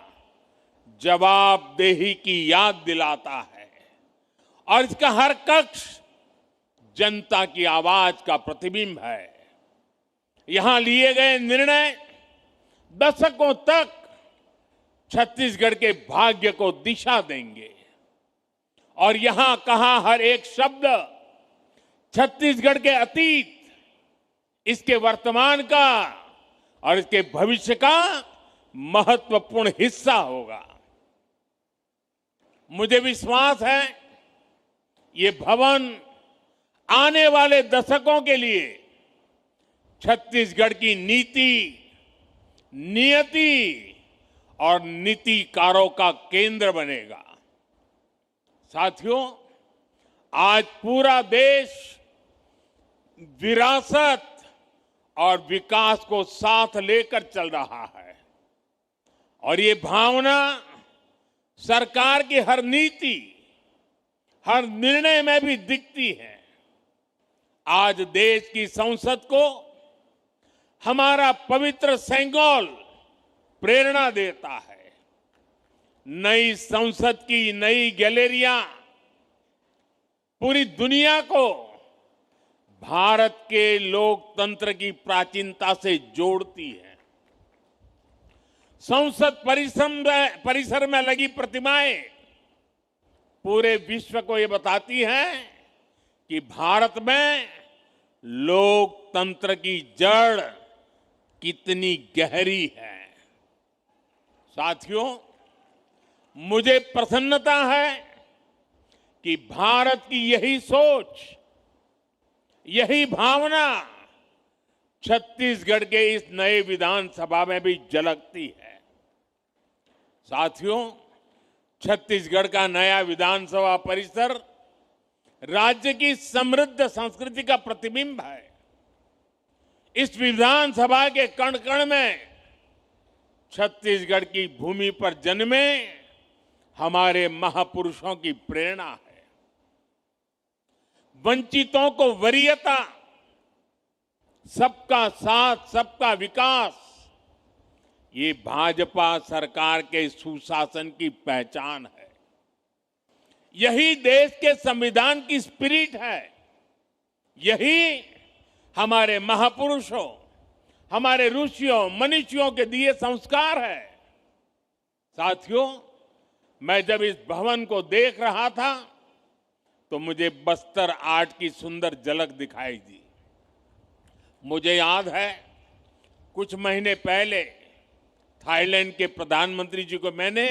जवाबदेही की याद दिलाता है और इसका हर कक्ष जनता की आवाज का प्रतिबिंब है। यहां लिए गए निर्णय दशकों तक छत्तीसगढ़ के भाग्य को दिशा देंगे और यहां कहा हर एक शब्द छत्तीसगढ़ के अतीत, इसके वर्तमान का और इसके भविष्य का महत्वपूर्ण हिस्सा होगा। मुझे विश्वास है ये भवन आने वाले दशकों के लिए छत्तीसगढ़ की नीति, नियति और नीतिकारों का केंद्र बनेगा। साथियों, आज पूरा देश विरासत और विकास को साथ लेकर चल रहा है। और ये भावना सरकार की हर नीति, हर निर्णय में भी दिखती है। आज देश की संसद को हमारा पवित्र सेंगोल प्रेरणा देता है। नई संसद की नई गैलरियां पूरी दुनिया को भारत के लोकतंत्र की प्राचीनता से जोड़ती है। संसद परिसर में लगी प्रतिमाएं पूरे विश्व को ये बताती हैं कि भारत में लोकतंत्र की जड़ कितनी गहरी है। साथियों, मुझे प्रसन्नता है कि भारत की यही सोच, यही भावना छत्तीसगढ़ के इस नए विधानसभा में भी झलकती है। साथियों, छत्तीसगढ़ का नया विधानसभा परिसर राज्य की समृद्ध संस्कृति का प्रतिबिंब है। इस विधानसभा के कण कण में छत्तीसगढ़ की भूमि पर जन्मे हमारे महापुरुषों की प्रेरणा है। वंचितों को वरीयता, सबका साथ, सबका विकास, ये भाजपा सरकार के सुशासन की पहचान है। यही देश के संविधान की स्पिरिट है। यही हमारे महापुरुषों, हमारे ऋषियों, मनीषियों के दिए संस्कार है। साथियों, मैं जब इस भवन को देख रहा था तो मुझे बस्तर आर्ट की सुंदर झलक दिखाई दी। मुझे याद है कुछ महीने पहले थाईलैंड के प्रधानमंत्री जी को मैंने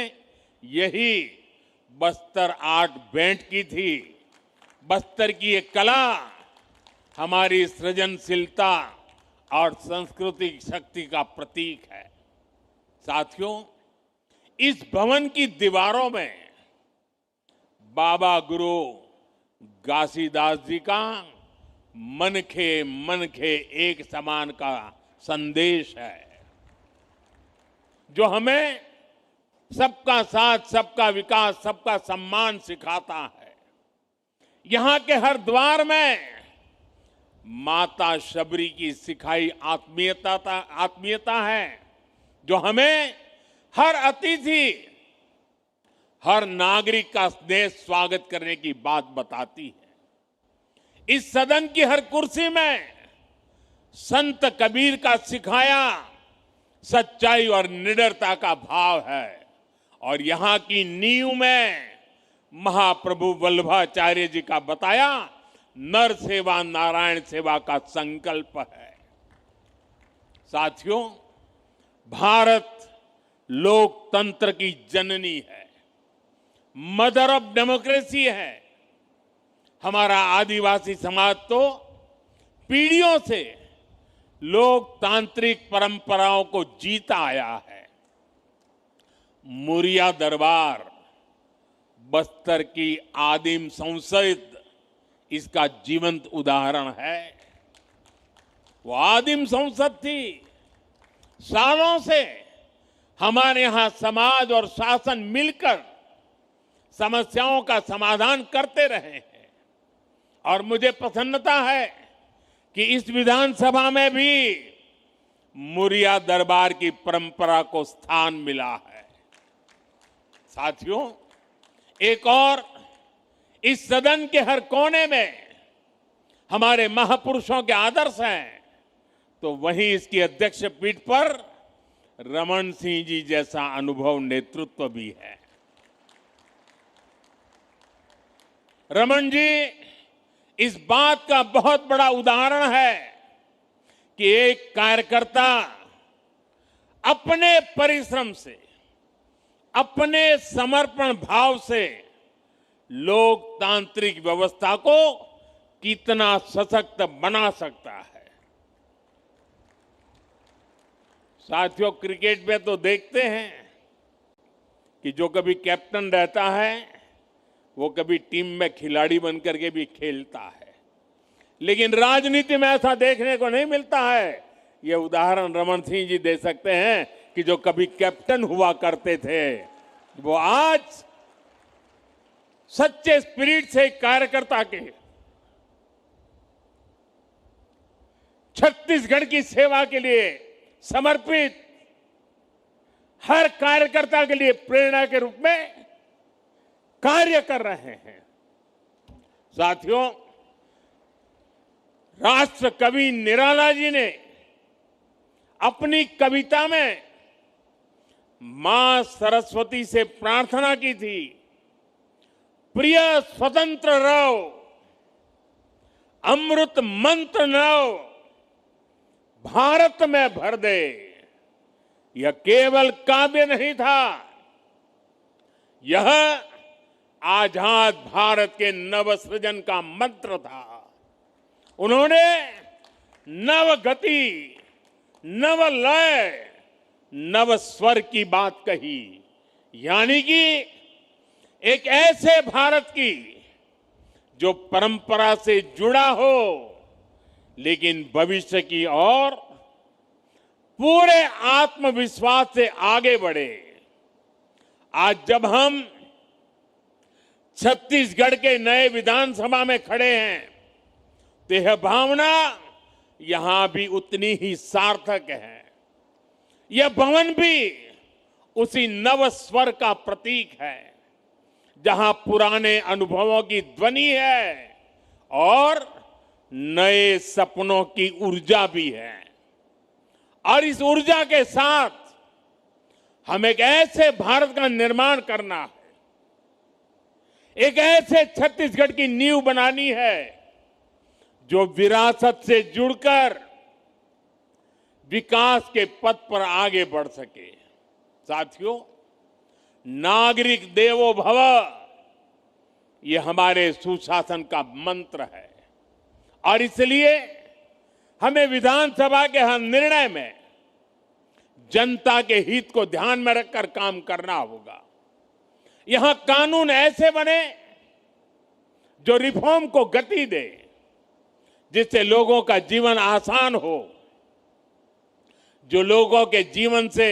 यही बस्तर आर्ट भेंट की थी। बस्तर की ये कला हमारी सृजनशीलता और सांस्कृतिक शक्ति का प्रतीक है। साथियों, इस भवन की दीवारों में बाबा गुरु घासीदास जी का मनखे एक समान का संदेश है, जो हमें सबका साथ, सबका विकास, सबका सम्मान सिखाता है। यहां के हर द्वार में माता शबरी की सिखाई आत्मीयता है, जो हमें हर अतिथि, हर नागरिक का स्नेह स्वागत करने की बात बताती है। इस सदन की हर कुर्सी में संत कबीर का सिखाया सच्चाई और निडरता का भाव है। और यहां की नींव में महाप्रभु वल्लभाचार्य जी का बताया नर सेवा नारायण सेवा का संकल्प है। साथियों, भारत लोकतंत्र की जननी है, मदर ऑफ डेमोक्रेसी है। हमारा आदिवासी समाज तो पीढ़ियों से लोकतांत्रिक परंपराओं को जीता आया है। मुरिया दरबार, बस्तर की आदिम संसद इसका जीवंत उदाहरण है। वो आदिम संसद थी। सालों से हमारे यहां समाज और शासन मिलकर समस्याओं का समाधान करते रहे हैं। और मुझे प्रसन्नता है कि इस विधानसभा में भी मुरिया दरबार की परंपरा को स्थान मिला है। साथियों, एक और इस सदन के हर कोने में हमारे महापुरुषों के आदर्श हैं, तो वहीं इसकी अध्यक्ष पीठ पर रमन सिंह जी जैसा अनुभव नेतृत्व भी है। रमन जी इस बात का बहुत बड़ा उदाहरण है कि एक कार्यकर्ता अपने परिश्रम से, अपने समर्पण भाव से लोकतांत्रिक व्यवस्था को कितना सशक्त बना सकता है। साथियों, क्रिकेट में तो देखते हैं कि जो कभी कैप्टन रहता है वो कभी टीम में खिलाड़ी बनकर के भी खेलता है, लेकिन राजनीति में ऐसा देखने को नहीं मिलता है ये उदाहरण रमन सिंह जी दे सकते हैं कि जो कभी कैप्टन हुआ करते थे वो आज सच्चे स्पिरिट से कार्यकर्ता के छत्तीसगढ़ की सेवा के लिए समर्पित हर कार्यकर्ता के लिए प्रेरणा के रूप में कार्य कर रहे हैं। साथियों, राष्ट्र कवि निराला जी ने अपनी कविता में मां सरस्वती से प्रार्थना की थी, प्रिय स्वतंत्र रहो, अमृत मंत्र नव भारत में भर दे। यह केवल काव्य नहीं था, यह आजाद भारत के नव सृजन का मंत्र था। उन्होंने नव गति, नव लय, नव स्वर की बात कही, यानी कि एक ऐसे भारत की जो परंपरा से जुड़ा हो लेकिन भविष्य की ओर पूरे आत्मविश्वास से आगे बढ़े। आज जब हम छत्तीसगढ़ के नए विधानसभा में खड़े हैं तो यह भावना यहां भी उतनी ही सार्थक है। यह भवन भी उसी नव स्वर का प्रतीक है जहां पुराने अनुभवों की ध्वनि है और नए सपनों की ऊर्जा भी है। और इस ऊर्जा के साथ हम एक ऐसे भारत का निर्माण करना है, एक ऐसे छत्तीसगढ़ की नींव बनानी है जो विरासत से जुड़कर विकास के पथ पर आगे बढ़ सके। साथियों, नागरिक देवो भव ये हमारे सुशासन का मंत्र है और इसलिए हमें विधानसभा के हर निर्णय में जनता के हित को ध्यान में रखकर काम करना होगा। यहां कानून ऐसे बने जो रिफॉर्म को गति दे, जिससे लोगों का जीवन आसान हो, जो लोगों के जीवन से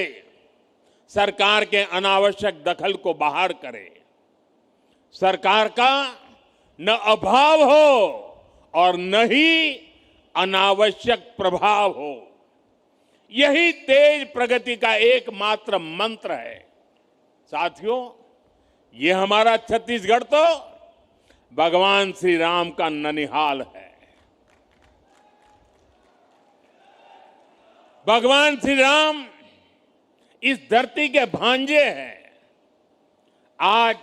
सरकार के अनावश्यक दखल को बाहर करे, सरकार का न अभाव हो और न ही अनावश्यक प्रभाव हो। यही तेज प्रगति का एकमात्र मंत्र है। साथियों, ये हमारा छत्तीसगढ़ तो भगवान श्री राम का ननिहाल है। भगवान श्री राम इस धरती के भांजे हैं। आज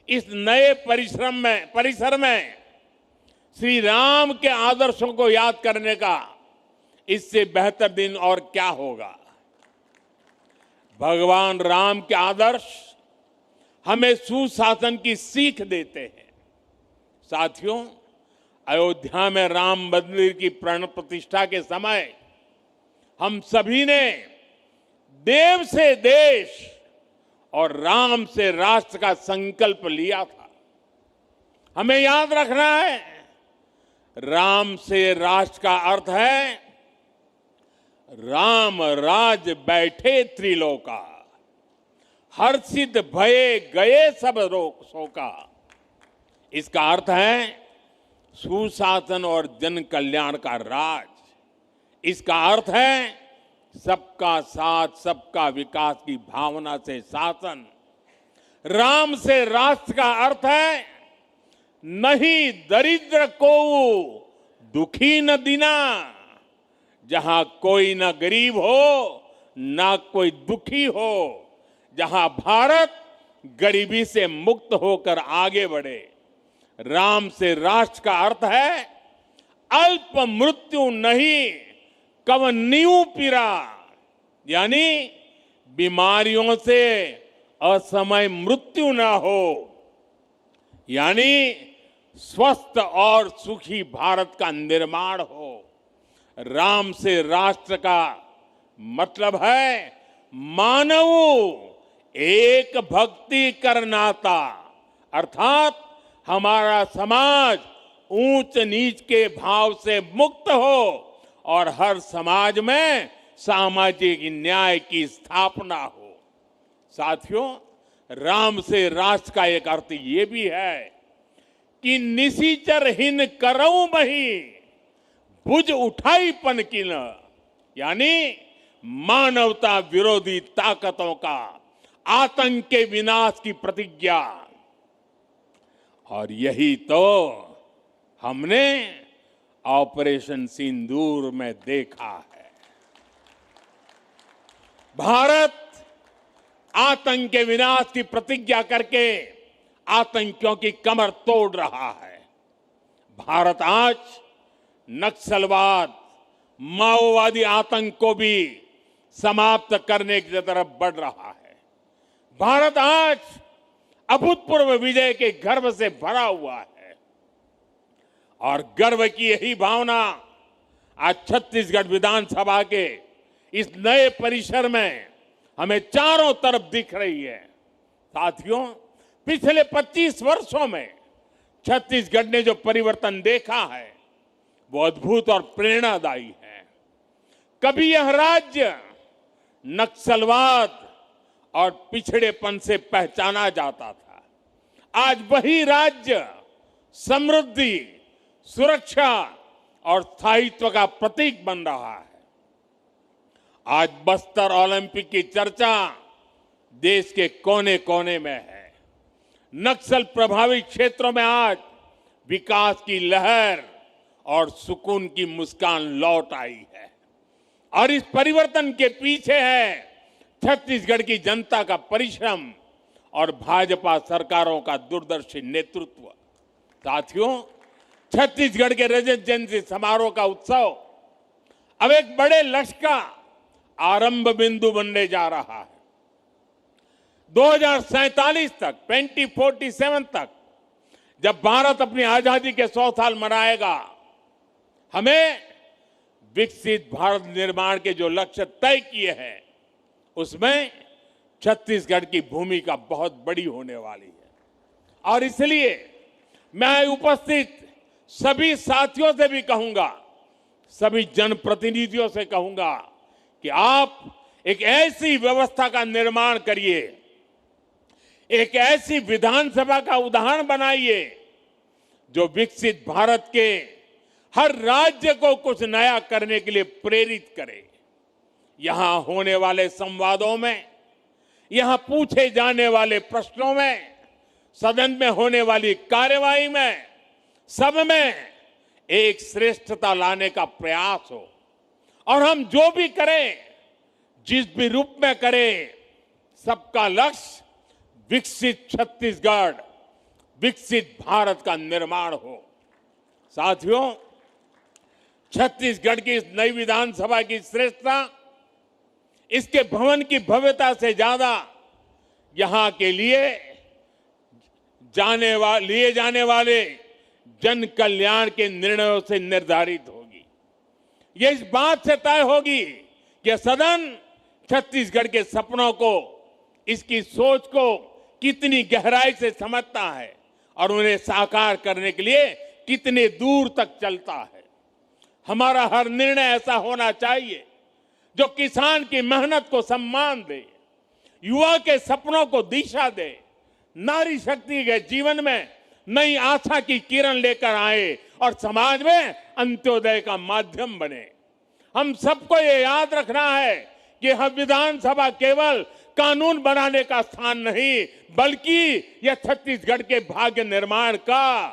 इस नए परिसर में श्री राम के आदर्शों को याद करने का इससे बेहतर दिन और क्या होगा। भगवान राम के आदर्श हमें सुशासन की सीख देते हैं। साथियों, अयोध्या में राम मंदिर की प्राण प्रतिष्ठा के समय हम सभी ने देव से देश और राम से राष्ट्र का संकल्प लिया था। हमें याद रखना है, राम से राष्ट्र का अर्थ है राम राज बैठे त्रिलोका, हर्षित भये गए सब शोका। इसका अर्थ है सुशासन और जन कल्याण का राज। इसका अर्थ है सबका साथ सबका विकास की भावना से शासन। राम से राष्ट्र का अर्थ है नहीं दरिद्र को दुखी न दीना, जहां कोई न गरीब हो ना कोई दुखी हो, जहां भारत गरीबी से मुक्त होकर आगे बढ़े। राम से राष्ट्र का अर्थ है अल्प मृत्यु नहीं कवन्यू पीरा, यानी बीमारियों से असमय मृत्यु ना हो, यानी स्वस्थ और सुखी भारत का निर्माण हो। राम से राष्ट्र का मतलब है मानव एक भक्ति करनाता, अर्थात हमारा समाज ऊंच नीच के भाव से मुक्त हो और हर समाज में सामाजिक न्याय की स्थापना हो। साथियों, राम से राष्ट्र का एक अर्थ ये भी है कि निशिचरहीन करऊं बही भुज उठाई पनकिन, यानी मानवता विरोधी ताकतों का आतंक के विनाश की प्रतिज्ञा। और यही तो हमने ऑपरेशन सिंदूर में देखा है। भारत आतंक के विनाश की प्रतिज्ञा करके आतंकियों की कमर तोड़ रहा है। भारत आज नक्सलवाद, माओवादी आतंक को भी समाप्त करने की तरफ बढ़ रहा है। भारत आज अभूतपूर्व विजय के गर्व से भरा हुआ है और गर्व की यही भावना आज छत्तीसगढ़ विधानसभा के इस नए परिसर में हमें चारों तरफ दिख रही है। साथियों, पिछले 25 वर्षों में छत्तीसगढ़ ने जो परिवर्तन देखा है वो अद्भुत और प्रेरणादायी है। कभी यह राज्य नक्सलवाद और पिछड़ेपन से पहचाना जाता था, आज वही राज्य समृद्धि, सुरक्षा और स्थायित्व का प्रतीक बन रहा है। आज बस्तर ओलंपिक की चर्चा देश के कोने कोने में है। नक्सल प्रभावित क्षेत्रों में आज विकास की लहर और सुकून की मुस्कान लौट आई है और इस परिवर्तन के पीछे है छत्तीसगढ़ की जनता का परिश्रम और भाजपा सरकारों का दूरदर्शी नेतृत्व। साथियों, छत्तीसगढ़ के रजत जयंती समारोह का उत्सव अब एक बड़े लक्ष्य का आरंभ बिंदु बनने जा रहा है। 2047 तक, 2047 तक जब भारत अपनी आजादी के 100 साल मनाएगा, हमें विकसित भारत निर्माण के जो लक्ष्य तय किए हैं उसमें छत्तीसगढ़ की भूमिका बहुत बड़ी होने वाली है। और इसलिए मैं उपस्थित सभी साथियों से भी कहूंगा, सभी जनप्रतिनिधियों से कहूंगा कि आप एक ऐसी व्यवस्था का निर्माण करिए, एक ऐसी विधानसभा का उदाहरण बनाइए जो विकसित भारत के हर राज्य को कुछ नया करने के लिए प्रेरित करे। यहां होने वाले संवादों में, यहां पूछे जाने वाले प्रश्नों में, सदन में होने वाली कार्यवाही में, सब में एक श्रेष्ठता लाने का प्रयास हो और हम जो भी करें, जिस भी रूप में करें, सबका लक्ष्य विकसित छत्तीसगढ़, विकसित भारत का निर्माण हो। साथियों, छत्तीसगढ़ की इस नई विधानसभा की श्रेष्ठता इसके भवन की भव्यता से ज्यादा यहां के लिए जाने वाले जन कल्याण के निर्णयों से निर्धारित होगी। ये इस बात से तय होगी कि सदन छत्तीसगढ़ के सपनों को, इसकी सोच को कितनी गहराई से समझता है और उन्हें साकार करने के लिए कितने दूर तक चलता है। हमारा हर निर्णय ऐसा होना चाहिए जो किसान की मेहनत को सम्मान दे, युवा के सपनों को दिशा दे, नारी शक्ति के जीवन में नई आशा की किरण लेकर आए और समाज में अंत्योदय का माध्यम बने। हम सबको ये याद रखना है कि यह विधानसभा केवल कानून बनाने का स्थान नहीं, बल्कि यह छत्तीसगढ़ के भाग्य निर्माण का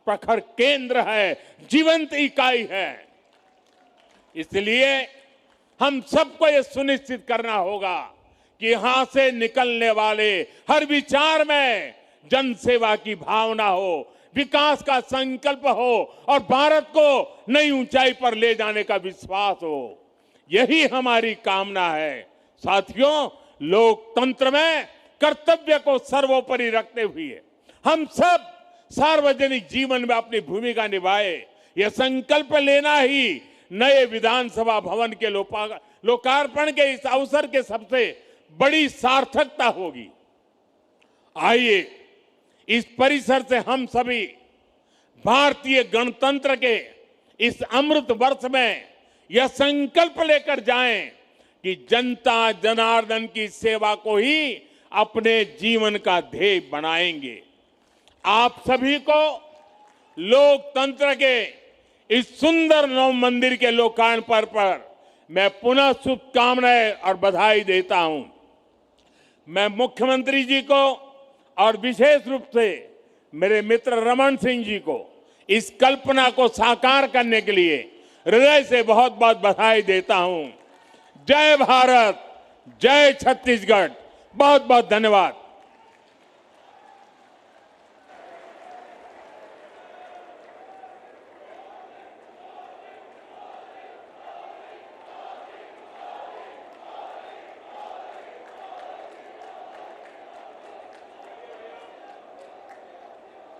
प्रखर केंद्र है, जीवंत इकाई है। इसलिए हम सबको यह सुनिश्चित करना होगा कि यहां से निकलने वाले हर विचार में जन सेवा की भावना हो, विकास का संकल्प हो और भारत को नई ऊंचाई पर ले जाने का विश्वास हो। यही हमारी कामना है। साथियों, लोकतंत्र में कर्तव्य को सर्वोपरि रखते हुए हम सब सार्वजनिक जीवन में अपनी भूमिका निभाए, यह संकल्प लेना ही नए विधानसभा भवन के लोकार्पण के इस अवसर के सबसे बड़ी सार्थकता होगी। आइए इस परिसर से हम सभी भारतीय गणतंत्र के इस अमृत वर्ष में यह संकल्प लेकर जाएं कि जनता जनार्दन की सेवा को ही अपने जीवन का ध्येय बनाएंगे। आप सभी को लोकतंत्र के इस सुंदर नव मंदिर के लोकार्पण पर मैं पुनः शुभकामनाएं और बधाई देता हूं। मैं मुख्यमंत्री जी को और विशेष रूप से मेरे मित्र रमन सिंह जी को इस कल्पना को साकार करने के लिए हृदय से बहुत बहुत बधाई देता हूं। जय भारत, जय छत्तीसगढ़, बहुत बहुत धन्यवाद।